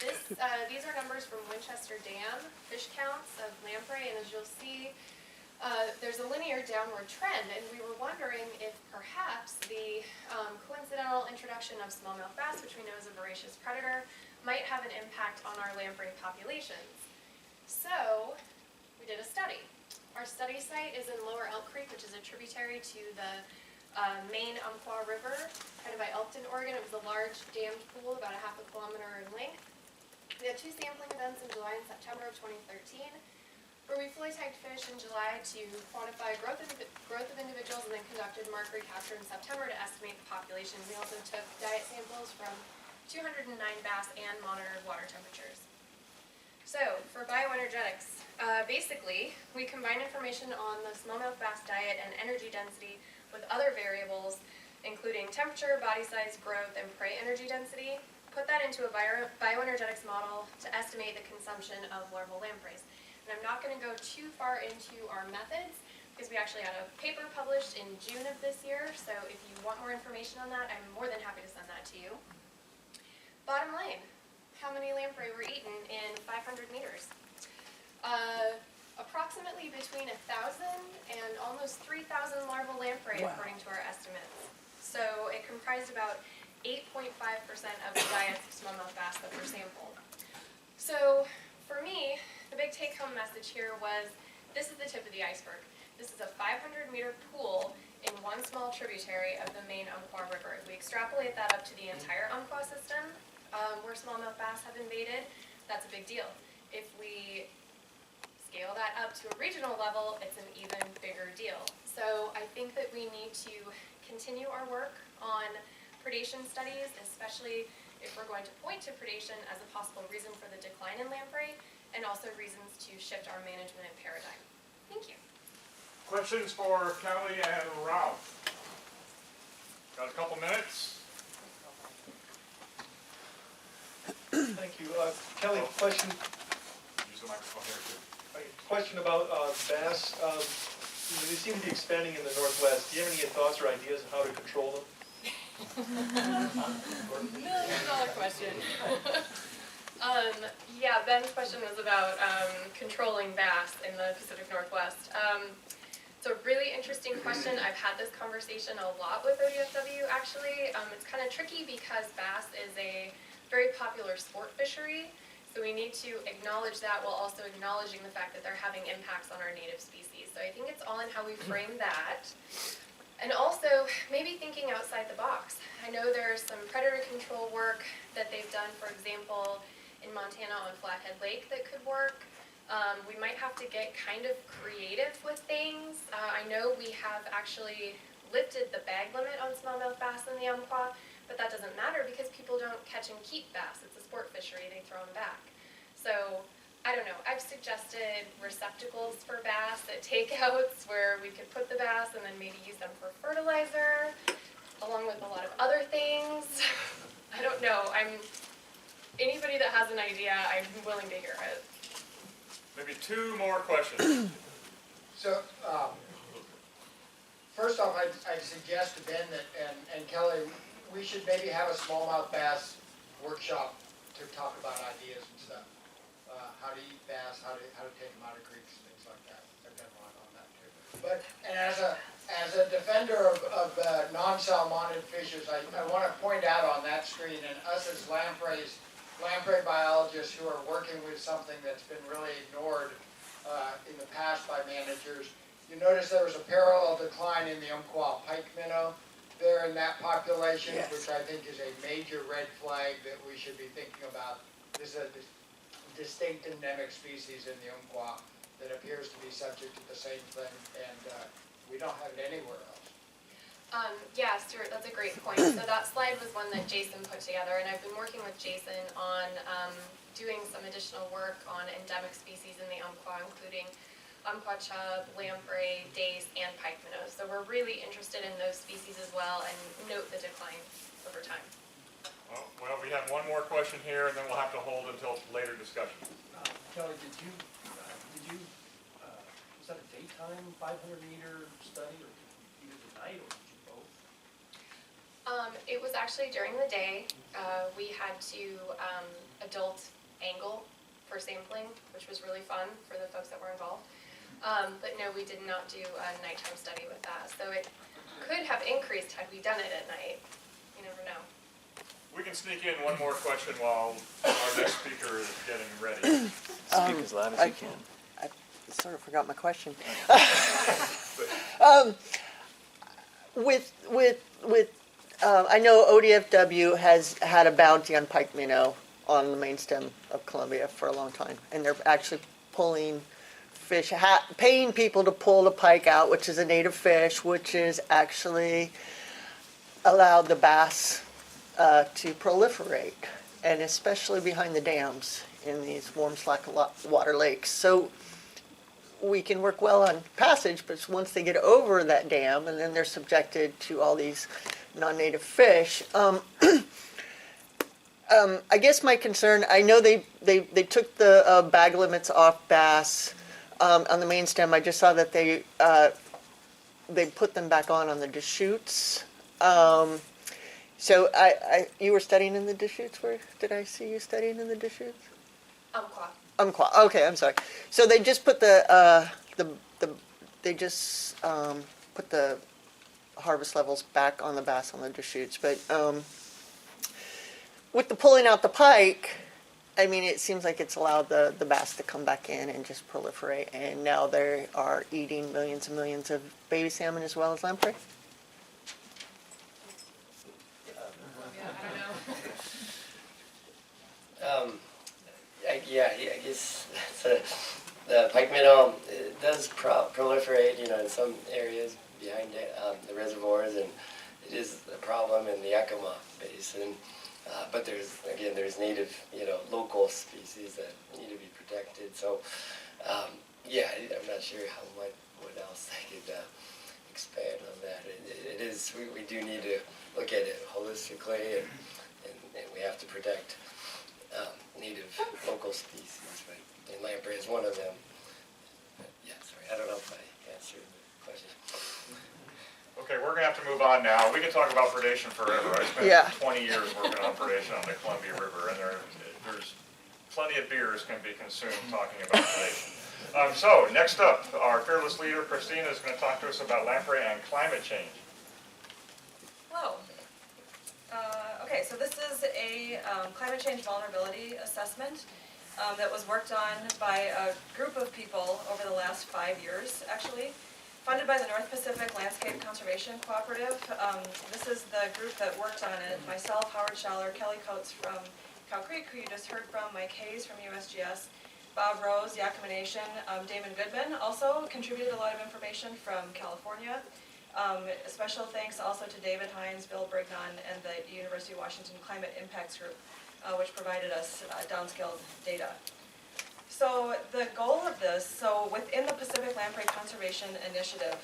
These are numbers from Winchester Dam, fish counts of lamprey, and as you'll see, there's a linear downward trend, and we were wondering if perhaps the coincidental introduction of smallmouth bass, which we know is a voracious predator, might have an impact on our lamprey populations. So we did a study. Our study site is in Lower Elk Creek, which is a tributary to the main Umpqua River, headed by Elkton, Oregon. It was a large dammed pool, about a half a kilometer in length. We had 2 sampling events in July and September of 2013, where we fully tagged fish in July to quantify growth of individuals, and then conducted Mercury capture in September to estimate the population. We also took diet samples from 209 bass and monitored water temperatures. So, for bioenergetics, basically, we combine information on the smallmouth bass diet and energy density with other variables, including temperature, body size, growth, and prey energy density, put that into a bioenergetics model to estimate the consumption of larval lampreys. And I'm not going to go too far into our methods, because we actually had a paper published in June of this year, so if you want more information on that, I'm more than happy to send that to you. Bottom line, how many lamprey were eaten in 500 meters? Approximately between 1,000 and almost 3,000 larval lamprey, according to our estimates. So it comprised about 8.5% of the diets of smallmouth bass that were sampled. So for me, the big take-home message here was, this is the tip of the iceberg. This is a 500-meter pool in one small tributary of the main Umpqua River. If we extrapolate that up to the entire Umpqua system, where smallmouth bass have invaded, that's a big deal. If we scale that up to a regional level, it's an even bigger deal. So I think that we need to continue our work on predation studies, especially if we're going to point to predation as a possible reason for the decline in lamprey, and also reasons to shift our management paradigm. Thank you. Questions for Kelly and Ralph? Got a couple minutes? Thank you. Kelly, question. Use the microphone here too. Question about bass. They seem to be expanding in the Northwest. Do you have any thoughts or ideas on how to control them? $1 million question. Yeah, Ben's question was about controlling bass in the Pacific Northwest. It's a really interesting question. I've had this conversation a lot with ODFW, actually. It's kind of tricky because bass is a very popular sport fishery, so we need to acknowledge that while also acknowledging the fact that they're having impacts on our native species. So I think it's all in how we frame that. And also, maybe thinking outside the box. I know there's some predator control work that they've done, for example, in Montana on Flathead Lake that could work. We might have to get kind of creative with things. I know we have actually lifted the bag limit on smallmouth bass in the Umpqua, but that doesn't matter because people don't catch and keep bass. It's a sport fishery, they throw them back. So, I don't know, I've suggested receptacles for bass at takeouts where we could put the bass and then maybe use them for fertilizer, along with a lot of other things. I don't know, anybody that has an idea, I'm willing to hear it. Maybe 2 more questions. So, first off, I'd suggest to Ben that, and Kelly, we should maybe have a smallmouth bass workshop to talk about ideas and stuff. How to eat bass, how to take them out of creeks, things like that. I've done a lot on that too. But, and as a defender of non-salmonid fishes, I want to point out on that screen, and us as lamprey biologists who are working with something that's been really ignored in the past by managers, you notice there was a parallel decline in the Umpqua pike minnow there in that population, yes, which I think is a major red flag that we should be thinking about. This is a distinct endemic species in the Umpqua that appears to be subject to the same thing, and we don't have it anywhere else. Yeah, Stuart, that's a great point. So that slide was one that Jason put together, and I've been working with Jason on doing some additional work on endemic species in the Umpqua, including Umpqua chub, lamprey, dace, and pike minnows. So we're really interested in those species as well, and note the decline over time. Well, we have one more question here, and then we'll have to hold until later discussion. Kelly, was that a daytime 500-meter study, or either the night, or did you both? It was actually during the day. We had to adult angle for sampling, which was really fun for the folks that were involved. But no, we did not do a nighttime study with that. So it could have increased had we done it at night. You never know. We can sneak in one more question while our next speaker is getting ready. Speak as loud as you can. I sort of forgot my question. I know ODFW has had a bounty on pike minnow on the main stem of Columbia for a long time. And they're actually pulling fish, paying people to pull the pike out, which is a native fish, which is actually allowed the bass to proliferate, and especially behind the dams in these warm slack water lakes. So we can work well on passage, but once they get over that dam, and then they're subjected to all these non-native fish. I guess my concern, I know they took the bag limits off bass on the main stem. I just saw that they put them back on the Deschutes. So you were studying in the Deschutes? Where did I see you studying in the Deschutes? Umpqua. Okay, I'm sorry. So they just put the harvest levels back on the bass on the Deschutes, but with the pulling out the pike, I mean, it seems like it's allowed the bass to come back in and just proliferate, and now they are eating millions and millions of baby salmon as well as lamprey. I guess the pike minnow does proliferate, in some areas behind the reservoirs, and it is a problem in the Yakima Basin. But there's native, local species that need to be protected. So, I'm not sure what else I could expand on that. It is, we do need to look at it holistically, and we have to protect native local species, and lamprey is one of them. But, I don't know if I answered the question. Okay, we're gonna have to move on now. We can talk about predation forever. I spent 20 years working on predation on the Columbia River, and there's plenty of beers can be consumed talking about predation. So next up, our fearless leader, Christina, is gonna talk to us about lamprey and climate change. Hello. Okay, so this is a climate change vulnerability assessment that was worked on by a group of people over the last 5 years, actually, funded by the North Pacific Landscape Conservation Cooperative. This is the group that worked on it. Myself, Howard Schaller, Kelly Coates from Cow Creek, who you just heard from, Mike Hayes from USGS, Bob Rose, Yakima Nation, Damon Goodman also contributed a lot of information from California. Special thanks also to David Hines, Bill Brignon, and the University of Washington Climate Impacts Group, which provided us downscaled data. So the goal of this, so within the Pacific Lamprey Conservation Initiative,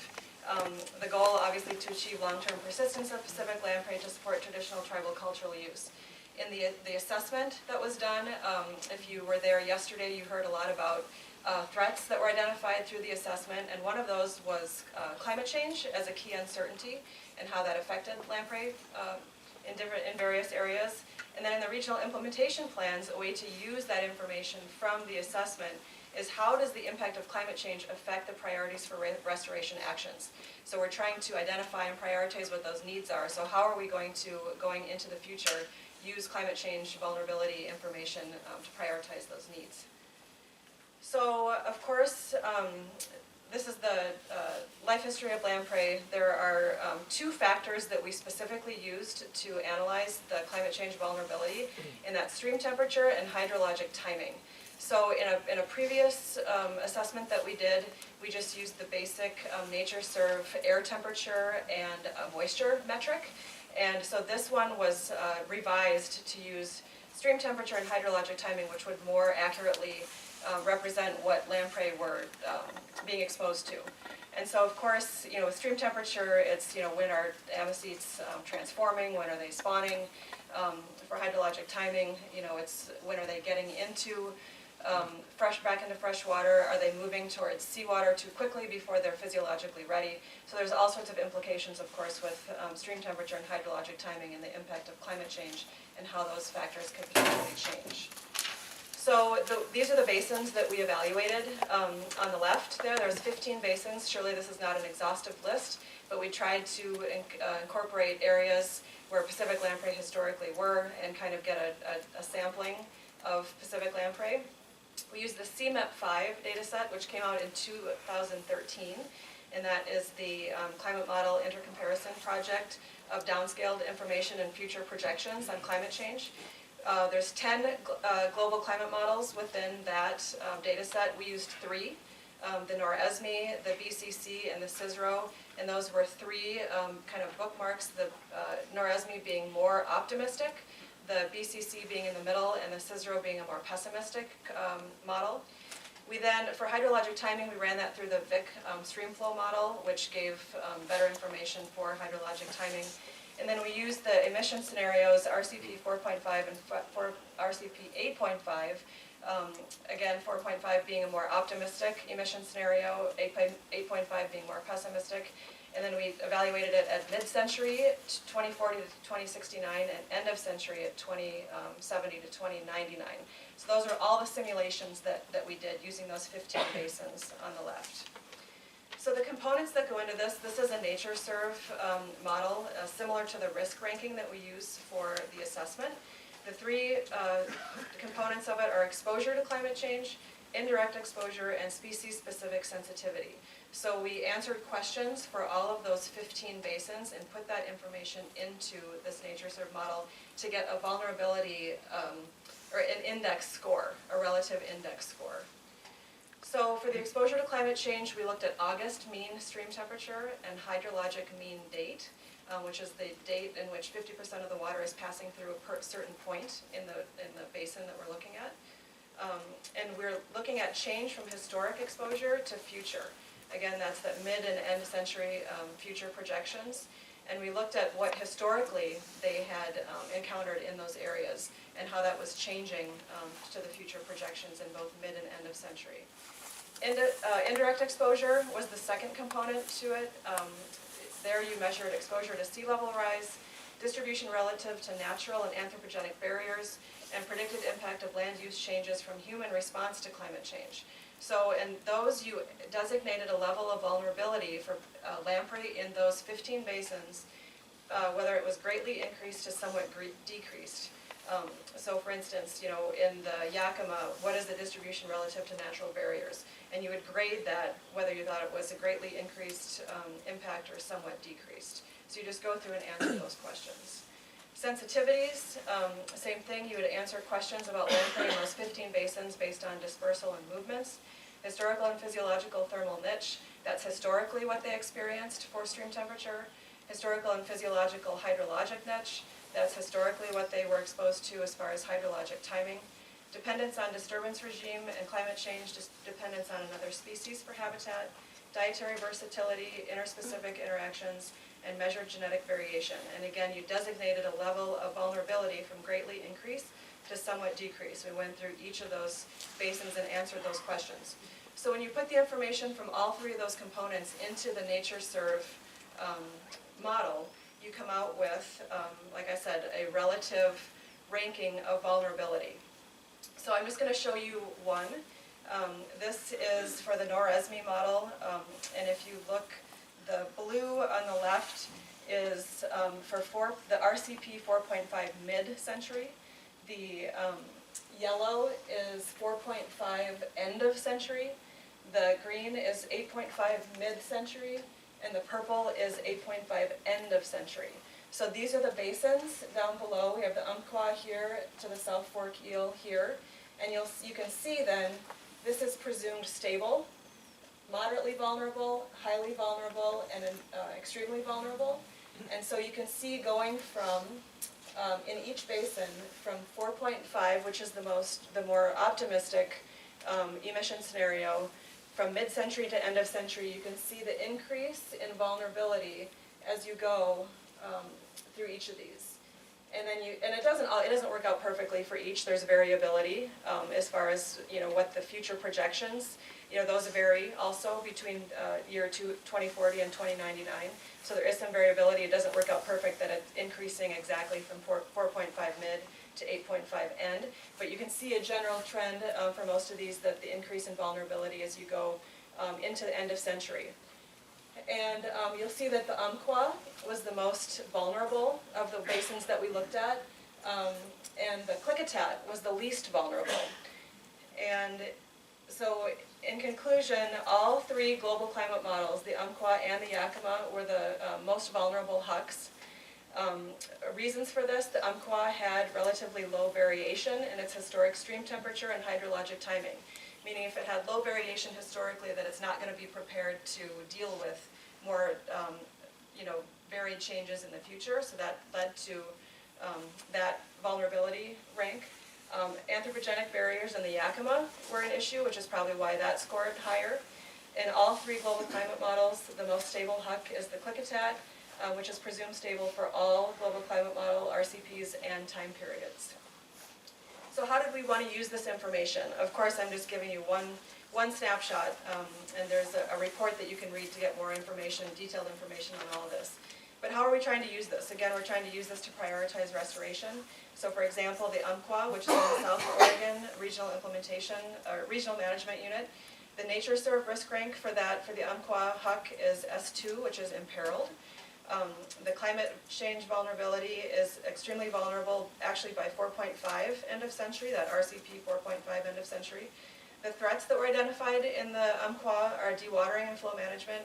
the goal obviously to achieve long-term persistence of Pacific lamprey to support traditional tribal cultural use. In the assessment that was done, if you were there yesterday, you heard a lot about threats that were identified through the assessment, and one of those was climate change as a key uncertainty and how that affected lamprey in various areas. And then in the regional implementation plans, a way to use that information from the assessment is how does the impact of climate change affect the priorities for restoration actions. So we're trying to identify and prioritize what those needs are. So how are we going into the future, use climate change vulnerability information to prioritize those needs. So, of course, this is the life history of lamprey. There are 2 factors that we specifically used to analyze the climate change vulnerability, and that's stream temperature and hydrologic timing. So in a previous assessment that we did, we just used the basic NatureServe air temperature and moisture metric. And so this one was revised to use stream temperature and hydrologic timing, which would more accurately represent what lamprey were being exposed to. And so, of course, with stream temperature, it's, when are amicetes transforming, when are they spawning? For hydrologic timing, it's when are they getting into back into fresh water? Are they moving towards seawater too quickly before they're physiologically ready? So there's all sorts of implications, of course, with stream temperature and hydrologic timing and the impact of climate change and how those factors could potentially change. So these are the basins that we evaluated. On the left there's 15 basins. Surely this is not an exhaustive list, but we tried to incorporate areas where Pacific lamprey historically were and kind of get a sampling of Pacific lamprey. We used the CMEP5 data set, which came out in 2013, and that is the Climate Model Intercomparison Project of downscaled information and future projections on climate change. There's 10 global climate models within that data set. We used 3, the NORSME, the BCC, and the CISRO, and those were 3 kind of bookmarks, the NORSME being more optimistic, the BCC being in the middle, and the CISRO being a more pessimistic model. We then, for hydrologic timing, we ran that through the Vic streamflow model, which gave better information for hydrologic timing. And then we used the emission scenarios, RCP 4.5 and RCP 8.5. Again, 4.5 being a more optimistic emission scenario, 8.5 being more pessimistic. And then we evaluated it at mid-century, 2040 to 2069, and end of century at 2070 to 2099. So those are all the simulations that we did using those 15 basins on the left. So the components that go into this is a NatureServe model, similar to the risk ranking that we use for the assessment. The 3 components of it are exposure to climate change, indirect exposure, and species-specific sensitivity. So we answered questions for all of those 15 basins and put that information into this NatureServe model to get a vulnerability or an index score, a relative index score. So for the exposure to climate change, we looked at August mean stream temperature and hydrologic mean date, which is the date in which 50% of the water is passing through a certain point in the basin that we're looking at. And we're looking at change from historic exposure to future. Again, that's the mid and end century future projections. And we looked at what historically they had encountered in those areas and how that was changing to the future projections in both mid and end of century. Indirect exposure was the second component to it. There you measured exposure to sea level rise, distribution relative to natural and anthropogenic barriers, and predicted impact of land use changes from human response to climate change. So in those, you designated a level of vulnerability for lamprey in those 15 basins, whether it was greatly increased to somewhat decreased. So for instance, in the Yakima, what is the distribution relative to natural barriers? And you would grade that whether you thought it was a greatly increased impact or somewhat decreased. So you just go through and answer those questions. Sensitivities, same thing, you would answer questions about lamprey in those 15 basins based on dispersal and movements. Historical and physiological thermal niche, that's historically what they experienced for stream temperature. Historical and physiological hydrologic niche, that's historically what they were exposed to as far as hydrologic timing. Dependence on disturbance regime and climate change, dependence on another species for habitat. Dietary versatility, interspecific interactions, and measured genetic variation. And again, you designated a level of vulnerability from greatly increased to somewhat decreased. We went through each of those basins and answered those questions. So when you put the information from all 3 of those components into the NatureServe model, you come out with, like I said, a relative ranking of vulnerability. So I'm just going to show you one. This is for the NORSME model, and if you look, the blue on the left is for the RCP 4.5 mid-century. The yellow is 4.5 end of century. The green is 8.5 mid-century, and the purple is 8.5 end of century. So these are the basins down below. We have the Umpqua here to the South Fork Eel here, and you can see then this is presumed stable, moderately vulnerable, highly vulnerable, and extremely vulnerable. And so you can see going from, in each basin, from 4.5, which is the more optimistic emission scenario, from mid-century to end of century, you can see the increase in vulnerability as you go through each of these. And then it doesn't work out perfectly for each. There's variability as far as what the future projections. Those vary also between year 2040 and 2099. So there is some variability. It doesn't work out perfect that it's increasing exactly from 4.5 mid to 8.5 end. But you can see a general trend for most of these that the increase in vulnerability as you go into the end of century. And you'll see that the Umpqua was the most vulnerable of the basins that we looked at, and the Klickitat was the least vulnerable. And so in conclusion, all 3 global climate models, the Umpqua and the Yakima, were the most vulnerable HUCs. Reasons for this, the Umpqua had relatively low variation in its historic stream temperature and hydrologic timing, meaning if it had low variation historically, that it's not going to be prepared to deal with more, varied changes in the future. So that led to that vulnerability rank. Anthropogenic barriers in the Yakima were an issue, which is probably why that scored higher. In all three global climate models, the most stable huck is the Klickitat, which is presumed stable for all global climate model RCPs and time periods. So how did we want to use this information? Of course, I'm just giving you one snapshot, and there's a report that you can read to get more information, detailed information on all of this. But how are we trying to use this? Again, we're trying to use this to prioritize restoration. So for example, the Umpqua, which is in the South Oregon Regional Implementation, or Regional Management Unit, the nature serve risk rank for the Umpqua huck is S2, which is imperiled. The climate change vulnerability is extremely vulnerable, actually by 4.5 end of century, that RCP 4.5 end of century. The threats that were identified in the Umpqua are dewatering and flow management,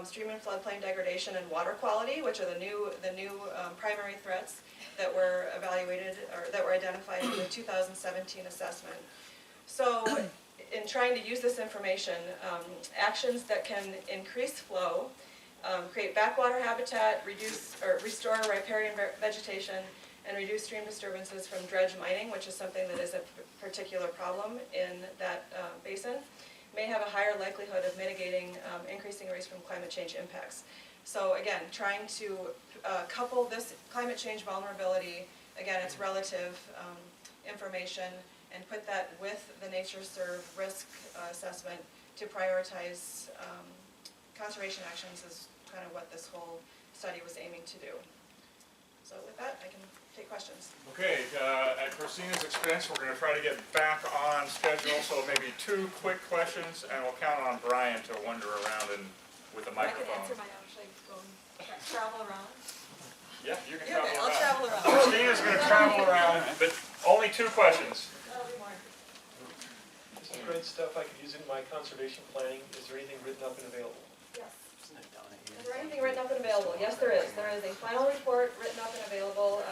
stream and floodplain degradation, and water quality, which are the new primary threats that were evaluated or that were identified in the 2017 assessment. So, in trying to use this information, actions that can increase flow, create backwater habitat, restore riparian vegetation, and reduce stream disturbances from dredge mining, which is something that is a particular problem in that basin, may have a higher likelihood of mitigating increasing risk from climate change impacts. So again, trying to couple this climate change vulnerability, again, it's relative information, and put that with the nature serve risk assessment to prioritize conservation actions is kind of what this whole study was aiming to do. So with that, I can take questions. Okay, at Christina's expense, we're going to try to get back on schedule, so maybe 2 quick questions, and we'll count on Brian to wander around with the microphone. I can answer my own, should I go and travel around? Yeah, you can travel around. I'll travel around. Christina's going to travel around, but only 2 questions. That'll be more. This is great stuff I could use in my conservation planning. Is there anything written up and available? Yes. Is there anything written up and available? Yes, there is. There is a final report written up and available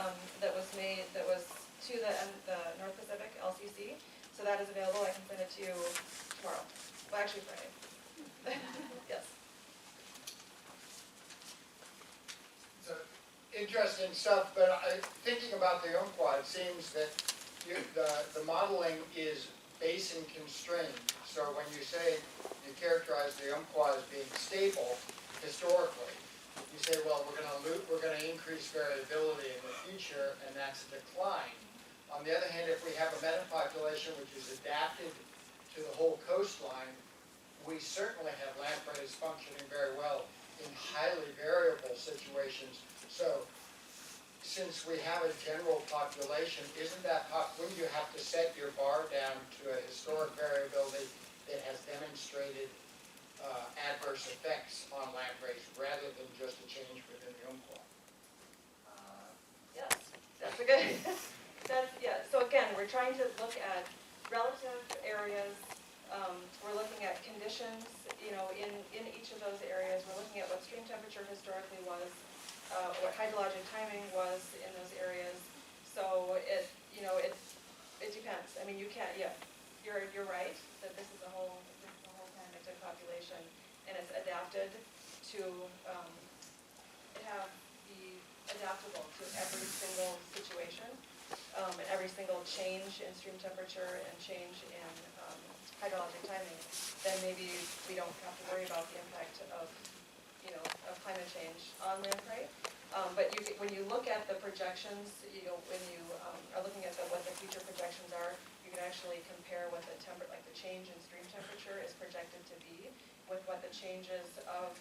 that was to the North Pacific LCC. So that is available. I can send it to you tomorrow. Well, actually Friday. Yes. So, interesting stuff, but thinking about the Umpqua, it seems that the modeling is basin constrained. So when you say you characterize the Umpqua as being stable historically, you say, well, we're going to increase variability in the future, and that's a decline. On the other hand, if we have a metapopulation which is adapted to the whole coastline, we certainly have lampreys functioning very well in highly variable situations. So, since we have a general population, wouldn't you have to set your bar down to a historic variability that has demonstrated adverse effects on lampreys rather than just a change within the Umpqua? Yes, that's a good. Yeah. So again, we're trying to look at relative areas. We're looking at conditions, in each of those areas. We're looking at what stream temperature historically was, what hydrologic timing was in those areas. So it depends. I mean, you can't. Yeah, you're right that this is the whole climactic population, and it's adapted to be adaptable to every single situation, and every single change in stream temperature and change in hydrologic timing. Then maybe we don't have to worry about the impact of climate change on lamprey. But when you look at the projections, when you are looking at what the future projections are, you can actually compare what the change in stream temperature is projected to be with what the changes of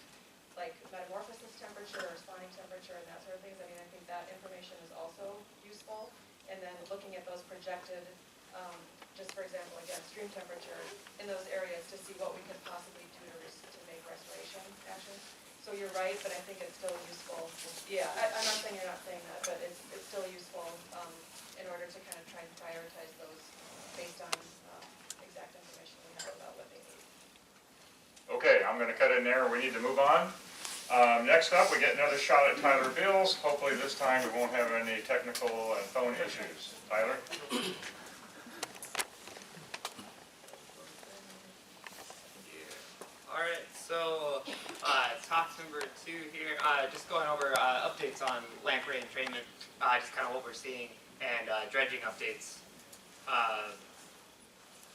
metamorphosis temperature or spawning temperature and that sort of things. I mean, I think that information is also useful. And then looking at those projected, just for example, again, stream temperature in those areas to see what we could possibly do to make restoration actions. So you're right, but I think it's still useful. Yeah, I'm not saying you're not saying that, but it's still useful in order to kind of try and prioritize those based on exact information we have about what they need. Okay, I'm going to cut in there. We need to move on. Next up, we get another shot at Tyler Bills. Hopefully this time we won't have any technical and phone issues. Tyler? Alright, so talk number 2 here, just going over updates on lamprey entrainment, just kind of what we're seeing, and dredging updates.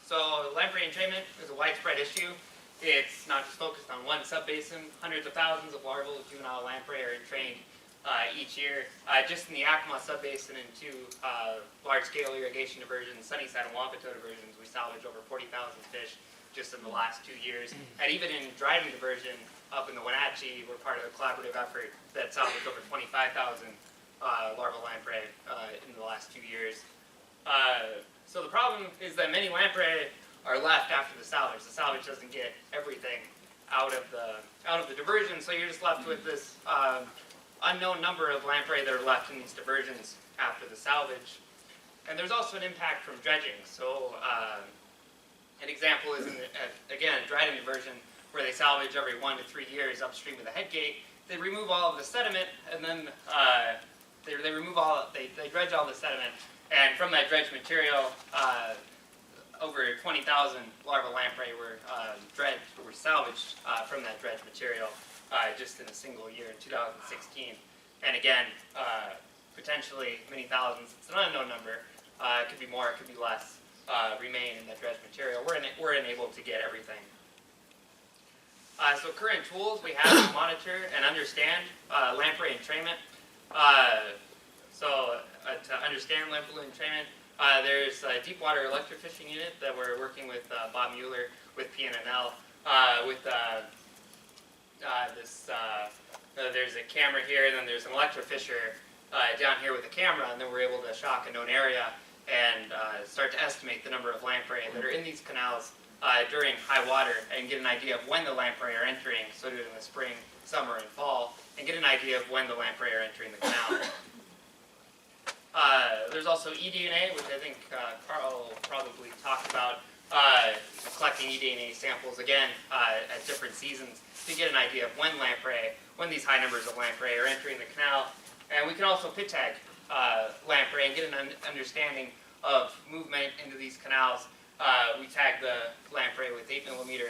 So lamprey entrainment is a widespread issue. It's not just focused on one subbasin. Hundreds of thousands of larval juvenile lamprey are entrained each year. Just in the Yakima subbasin and 2 large-scale irrigation diversions, Sunnyside and Wapato diversions, we salvaged over 40,000 fish just in the last 2 years. And even in Dryden diversion up in the Wenatchee, we're part of a collaborative effort that salvaged over 25,000 larval lamprey in the last 2 years. So the problem is that many lamprey are left after the salvage. The salvage doesn't get everything out of the diversion, so you're just left with this unknown number of lamprey that are left in these diversions after the salvage. And there's also an impact from dredging. So an example is, again, Dryden diversion, where they salvage every 1 to 3 years upstream of the head gate. They remove all of the sediment, and then they dredge all the sediment, and from that dredged material, over 20,000 larval lamprey were salvaged from that dredged material just in a single year in 2016. And again, potentially many thousands. It's an unknown number. It could be more, it could be less. Remain in that dredged material. We're unable to get everything. So current tools we have to monitor and understand lamprey entrainment. To understand lamprey entrainment, there's a deep water electrofishing unit that we're working with Bob Mueller with PNNL. There's a camera here, and then there's an electrofisher down here with a camera, and then we're able to shock a known area and start to estimate the number of lamprey that are in these canals during high water, and get an idea of when the lamprey are entering, so do it in the spring, summer, and fall, and get an idea of when the lamprey are entering the canal. There's also eDNA, which I think Carl probably talked about, collecting eDNA samples, again, at different seasons to get an idea of when these high numbers of lamprey are entering the canal. And we can also pit tag lamprey and get an understanding of movement into these canals. We tag the lamprey with 8mm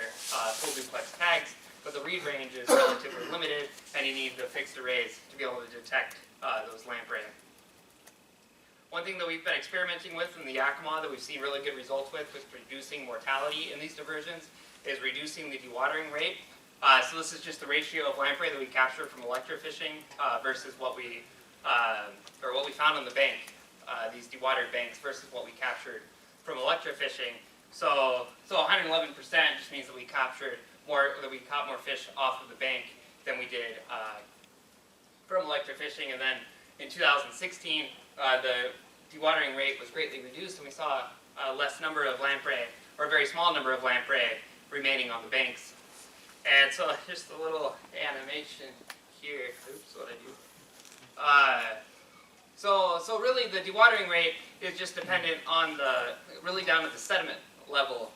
full duplex tags, but the read range is relatively limited, and you need the fixed arrays to be able to detect those lamprey. One thing that we've been experimenting with in the Yakima that we've seen really good results with reducing mortality in these diversions is reducing the dewatering rate. So this is just the ratio of lamprey that we captured from electrofishing versus what we found on the bank, these dewatered banks, versus what we captured from electrofishing. So 111% just means that we caught more fish off of the bank than we did from electrofishing. And then in 2016, the dewatering rate was greatly reduced, and we saw a less number of lamprey, or a very small number of lamprey, remaining on the banks. And so just a little animation here. Oops, what I do. So really the dewatering rate is just dependent on really down at the sediment level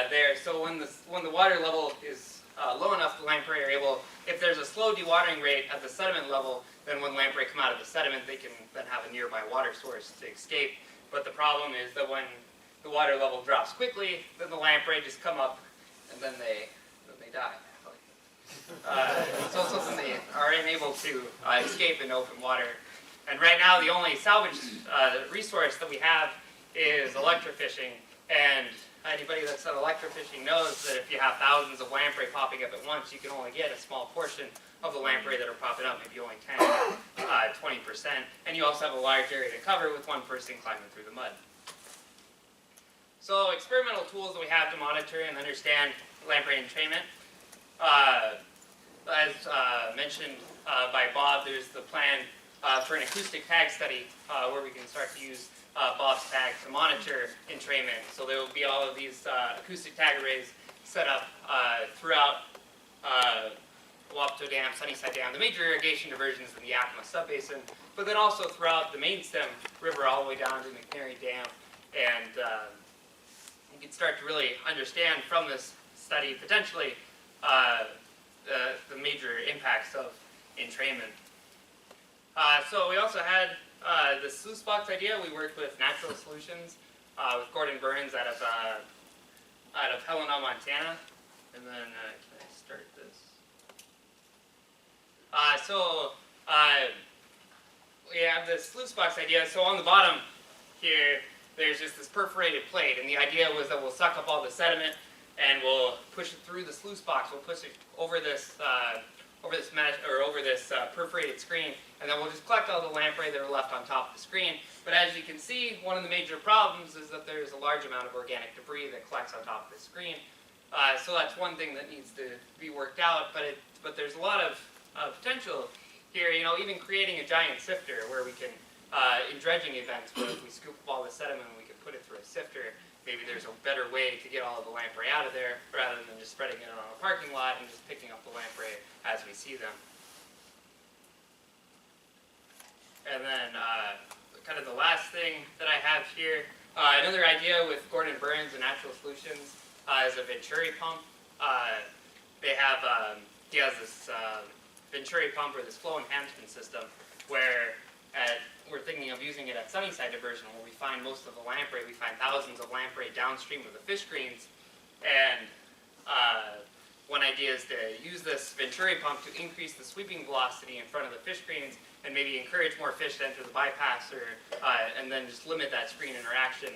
there. So when the water level is low enough, the lamprey are able, if there's a slow dewatering rate at the sediment level, then when lamprey come out of the sediment, they can then have a nearby water source to escape. But the problem is that when the water level drops quickly, then the lamprey just come up, and then they die. So they are unable to escape in open water. And right now, the only salvage resource that we have is electrofishing. And anybody that's done electrofishing knows that if you have thousands of lamprey popping up at once, you can only get a small portion of the lamprey that are popping up, maybe only 10, 20%. And you also have a large area to cover with one person climbing through the mud. So experimental tools that we have to monitor and understand lamprey entrainment. As mentioned by Bob, there's the plan for an acoustic tag study where we can start to use Bob's tag to monitor entrainment. So there will be all of these acoustic tag arrays set up throughout Wapato Dam, Sunnyside Dam, the major irrigation diversions in the Yakima subbasin, but then also throughout the main stem river all the way down to McNary Dam. And you can start to really understand from this study potentially the major impacts of entrainment. So we also had the Sluice Box idea. We worked with Natural Solutions with Gordon Burns out of Helena, Montana. And then, can I start this? We have this Sluice Box idea. So on the bottom here, there's just this perforated plate, and the idea was that we'll suck up all the sediment and we'll push it through the sluice box. We'll push it over this mesh or over this perforated screen, and then we'll just collect all the lamprey that are left on top of the screen. But as you can see, one of the major problems is that there's a large amount of organic debris that collects on top of the screen. So that's one thing that needs to be worked out. But there's a lot of potential here. You know, even creating a giant sifter where we can, in dredging events, where if we scoop up all the sediment and we can put it through a sifter, maybe there's a better way to get all of the lamprey out of there rather than just spreading it on a parking lot and just picking up the lamprey as we see them. And then kind of the last thing that I have here, another idea with Gordon Burns and Natural Solutions is a Venturi pump. He has this Venturi pump or this flow enhancement system where we're thinking of using it at Sunnyside diversion where we find most of the lamprey. We find thousands of lamprey downstream of the fish screens, and one idea is to use this Venturi pump to increase the sweeping velocity in front of the fish screens and maybe encourage more fish to enter the bypass, and then just limit that screen interaction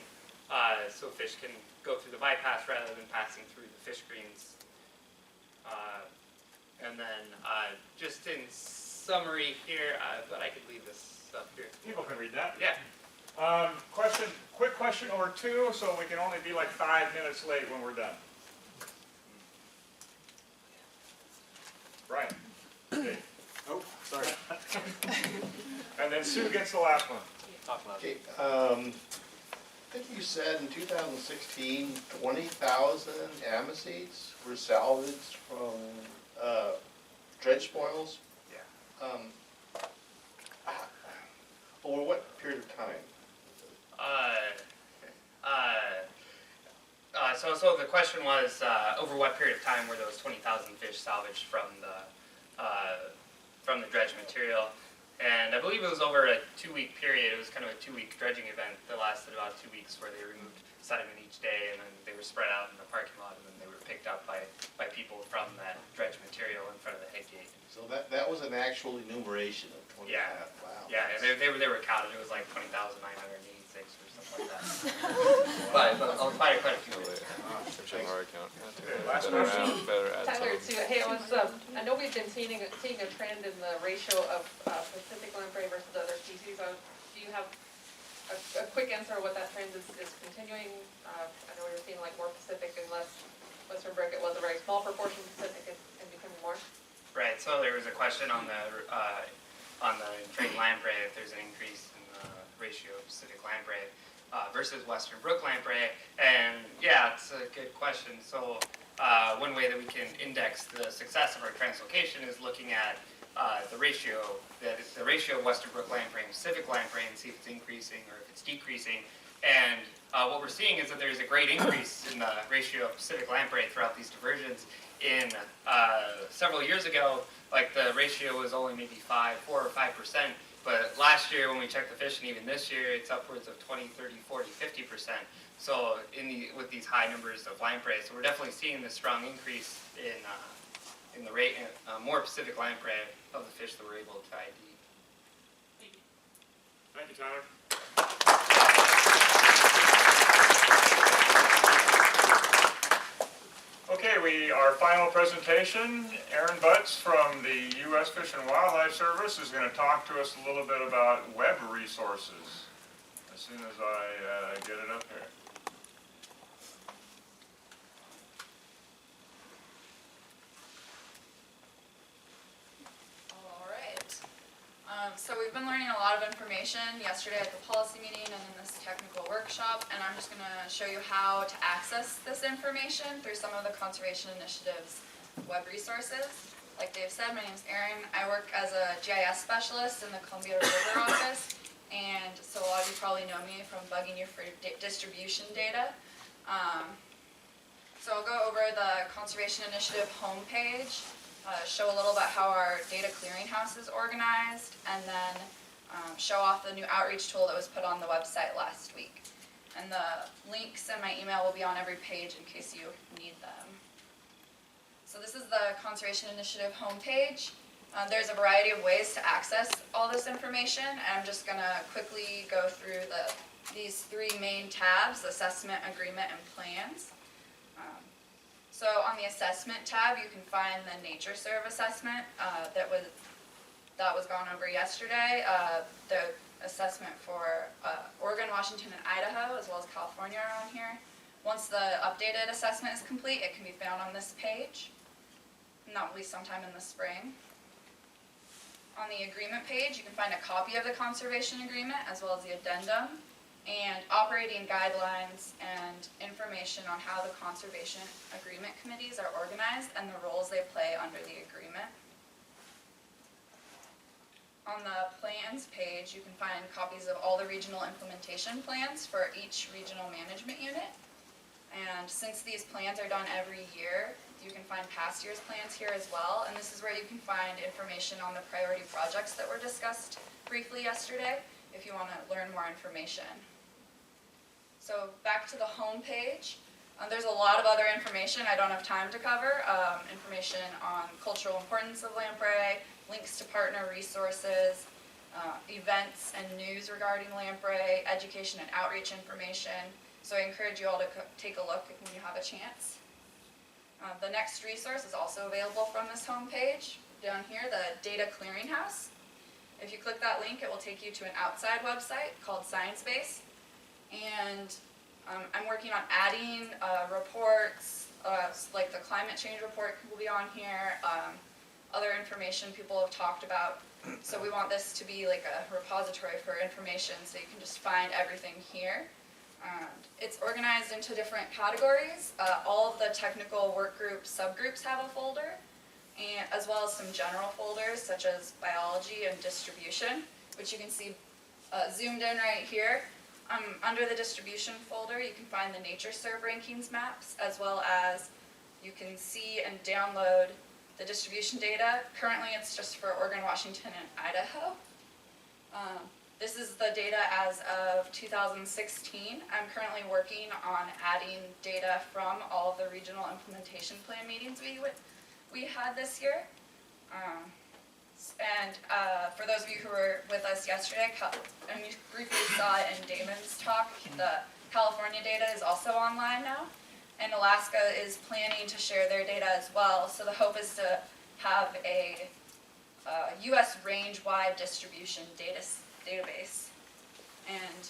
so fish can go through the bypass rather than passing through the fish screens. And then just in summary here, but I could leave this up here. People can read that. Yeah. Quick question or two, so we can only be like 5 minutes late when we're done. Brian. Dave. Oh, sorry. And then Sue gets the last one. Okay, I think you said in 2016, 20,000 amicetes were salvaged from dredge spoils. Yeah. Over what period of time? So the question was, over what period of time were those 20,000 fish salvaged from the dredge material? And I believe it was over a 2-week period. It was kind of a 2-week dredging event that lasted about 2 weeks, where they removed sediment each day, and then they were spread out in the parking lot, and then they were picked up by people from that dredge material in front of the head gate. So that was an actual enumeration of 20,000. Yeah. Wow. Yeah, and they were counted. It was like 20,986 or something like that. But I'll find quite a few. Searching our account. Last Better question. add Tyler, some. too. Hey, I know we've been seeing a trend in the ratio of Pacific lamprey versus other species. Do you have a quick answer of what that trend is continuing? I know we were seeing like more Pacific and less Western brook. It was a very small proportion Pacific and becoming more. Right. So there was a question on the trained lamprey if there's an increase in the ratio of Pacific lamprey versus Western brook lamprey, and yeah, it's a good question. So one way that we can index the success of our translocation is looking at the ratio of Western brook lamprey and Pacific lamprey, and see if it's increasing or if it's decreasing. And what we're seeing is that there's a great increase in the ratio of Pacific lamprey throughout these diversions. In several years ago, like the ratio was only maybe 4 or 5%, but last year when we checked the fish, and even this year, it's upwards of 20, 30, 40, 50%. So with these high numbers of lamprey, so we're definitely seeing this strong increase in the rate, more Pacific lamprey of the fish that we're able to ID. Thank you, Tyler. Okay, our final presentation, Aaron Butts from the U.S. Fish and Wildlife Service is going to talk to us a little bit about web resources as soon as I get it up here. So we've been learning a lot of information yesterday at the policy meeting and in this technical workshop, and I'm just going to show you how to access this information through some of the Conservation Initiative's web resources. Like Dave said, my name is Erin. I work as a GIS specialist in the Columbia River office, and so a lot of you probably know me from bugging you for distribution data. So I'll go over the Conservation Initiative homepage. show a little about how our data clearinghouse is organized, and then show off the new outreach tool that was put on the website last week. And the links in my email will be on every page in case you need them. So this is the Conservation Initiative homepage. There's a variety of ways to access all this information, and I'm just going to quickly go through these three main tabs: assessment, agreement, and plans. So on the assessment tab, you can find the NatureServe assessment that was gone over yesterday. The assessment for Oregon, Washington, and Idaho, as well as California, are on here. Once the updated assessment is complete, it can be found on this page, and that will be sometime in the spring. On the agreement page, you can find a copy of the conservation agreement, as well as the addendum, and operating guidelines and information on how the conservation agreement committees are organized and the roles they play under the agreement. On the plans page, you can find copies of all the regional implementation plans for each regional management unit. And since these plans are done every year, you can find past year's plans here as well. And this is where you can find information on the priority projects that were discussed briefly yesterday, if you want to learn more information. So back to the home page. There's a lot of other information I don't have time to cover. Information on cultural importance of lamprey, links to partner resources, events and news regarding lamprey, education and outreach information. So I encourage you all to take a look when you have a chance. The next resource is also available from this home page. Down here, the Data Clearinghouse. If you click that link, it will take you to an outside website called ScienceBase. And I'm working on adding reports, like the climate change report will be on here, other information people have talked about. So we want this to be like a repository for information, so you can just find everything here. It's organized into different categories. All of the technical work group subgroups have a folder, and as well as some general folders such as biology and distribution, which you can see zoomed in right here. Under the distribution folder, you can find the NatureServe rankings maps, as well as you can see and download the distribution data. Currently, it's just for Oregon, Washington, and Idaho. This is the data as of 2016. I'm currently working on adding data from all of the regional implementation plan meetings we had this year. For those of you who were with us yesterday, and you briefly saw it in Damon's talk, the California data is also online now, and Alaska is planning to share their data as well. So the hope is to have a U.S. range-wide distribution database. And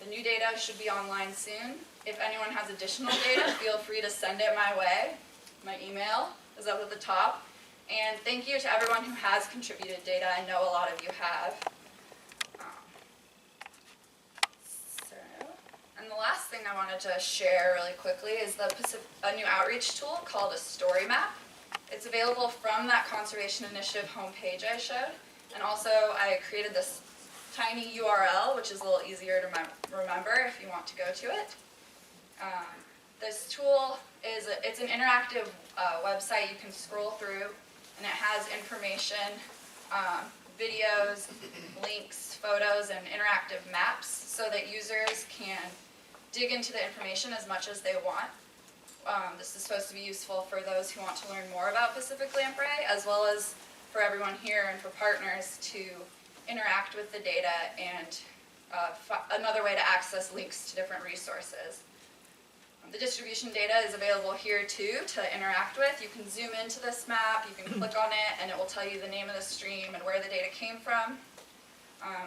the new data should be online soon. If anyone has additional data, feel free to send it my way. My email is up at the top. And thank you to everyone who has contributed data. I know a lot of you have. And the last thing I wanted to share really quickly is a new outreach tool called a story map. It's available from that Conservation Initiative homepage I showed. And also I created this tiny URL, which is a little easier to remember if you want to go to it. This tool it's an interactive website you can scroll through, and it has information, videos, links, photos, and interactive maps so that users can dig into the information as much as they want. This is supposed to be useful for those who want to learn more about Pacific lamprey, as well as for everyone here and for partners to interact with the data and another way to access links to different resources. The distribution data is available here too to interact with. You can zoom into this map, you can click on it, and it will tell you the name of the stream and where the data came from.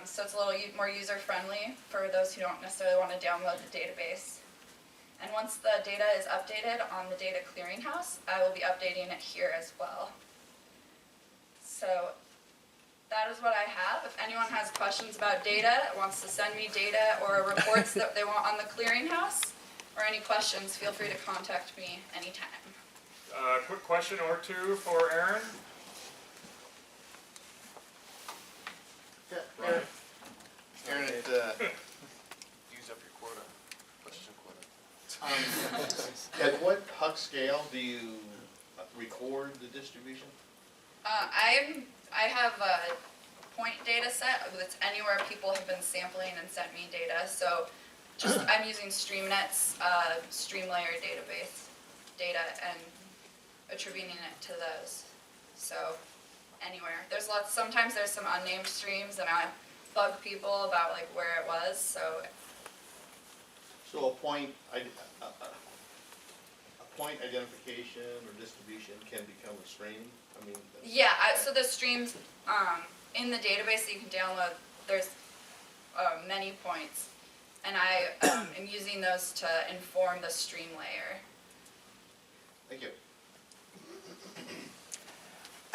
So it's a little more user-friendly for those who don't necessarily want to download the database. And once the data is updated on the Data Clearinghouse, I will be updating it here as well. So that is what I have. If anyone has questions about data, wants to send me data or reports that they want on the clearinghouse, or any questions, feel free to contact me anytime. Quick question or two for Aaron. Yeah, Aaron, use up your quota, question quota. At what HUC scale do you record the distribution? I have a point data set that's anywhere people have been sampling and sent me data. So I'm using StreamNet's stream layer database data and attributing it to those. So anywhere. Sometimes there's some unnamed streams and I bug people about like where it was. So So a point identification or distribution can become a stream? I mean. yeah, so the streams in the database that you can download, there's many points. And I am using those to inform the stream layer. Thank you.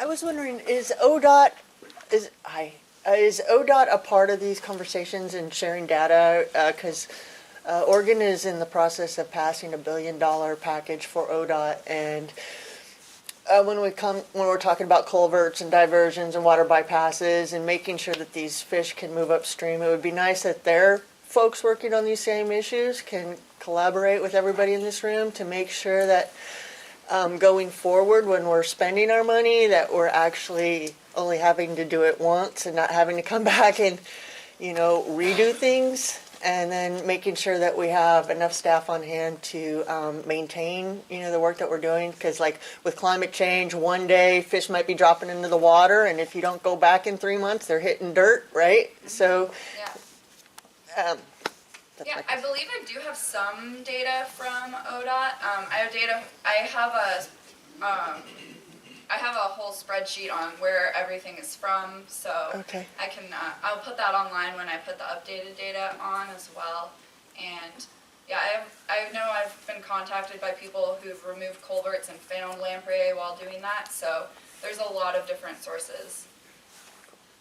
I was wondering, is ODOT a part of these conversations and sharing data? Because Oregon is in the process of passing $1 billion package for ODOT, and when we're talking about culverts and diversions and water bypasses and making sure that these fish can move upstream, it would be nice that their folks working on these same issues can collaborate with everybody in this room to make sure that going forward, when we're spending our money, that we're actually only having to do it once and not having to come back and, redo things. And then making sure that we have enough staff on hand to maintain, the work that we're doing. Because like with climate change, one day fish might be dropping into the water, and if you don't go back in 3 months, they're hitting dirt, right? So, yeah, I believe I do have some data from ODOT. I have a whole spreadsheet on where everything is from, so okay. I'll put that online when I put the updated data on as well. And yeah, I know I've been contacted by people who've removed culverts and found lamprey while doing that, so there's a lot of different sources.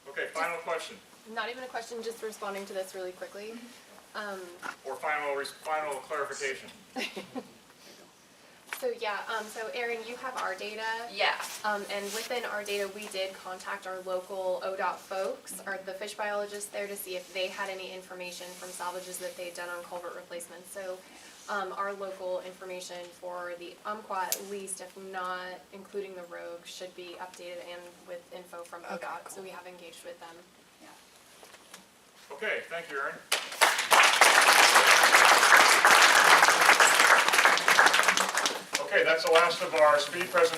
Okay, final question. Not even a question, just responding to this really quickly. Or final clarification. So yeah, so Erin, you have our data. Yeah. And within our data, we did contact our local ODOT folks, or the fish biologists there, to see if they had any information from salvages that they'd done on culvert replacements. So our local information for the Umpqua, at least, if not including the rogue, should be updated and with info from ODOT. Okay, cool. So we have engaged with them. Yeah. Okay, thank you, Erin. Okay, that's the last of our speed presentation.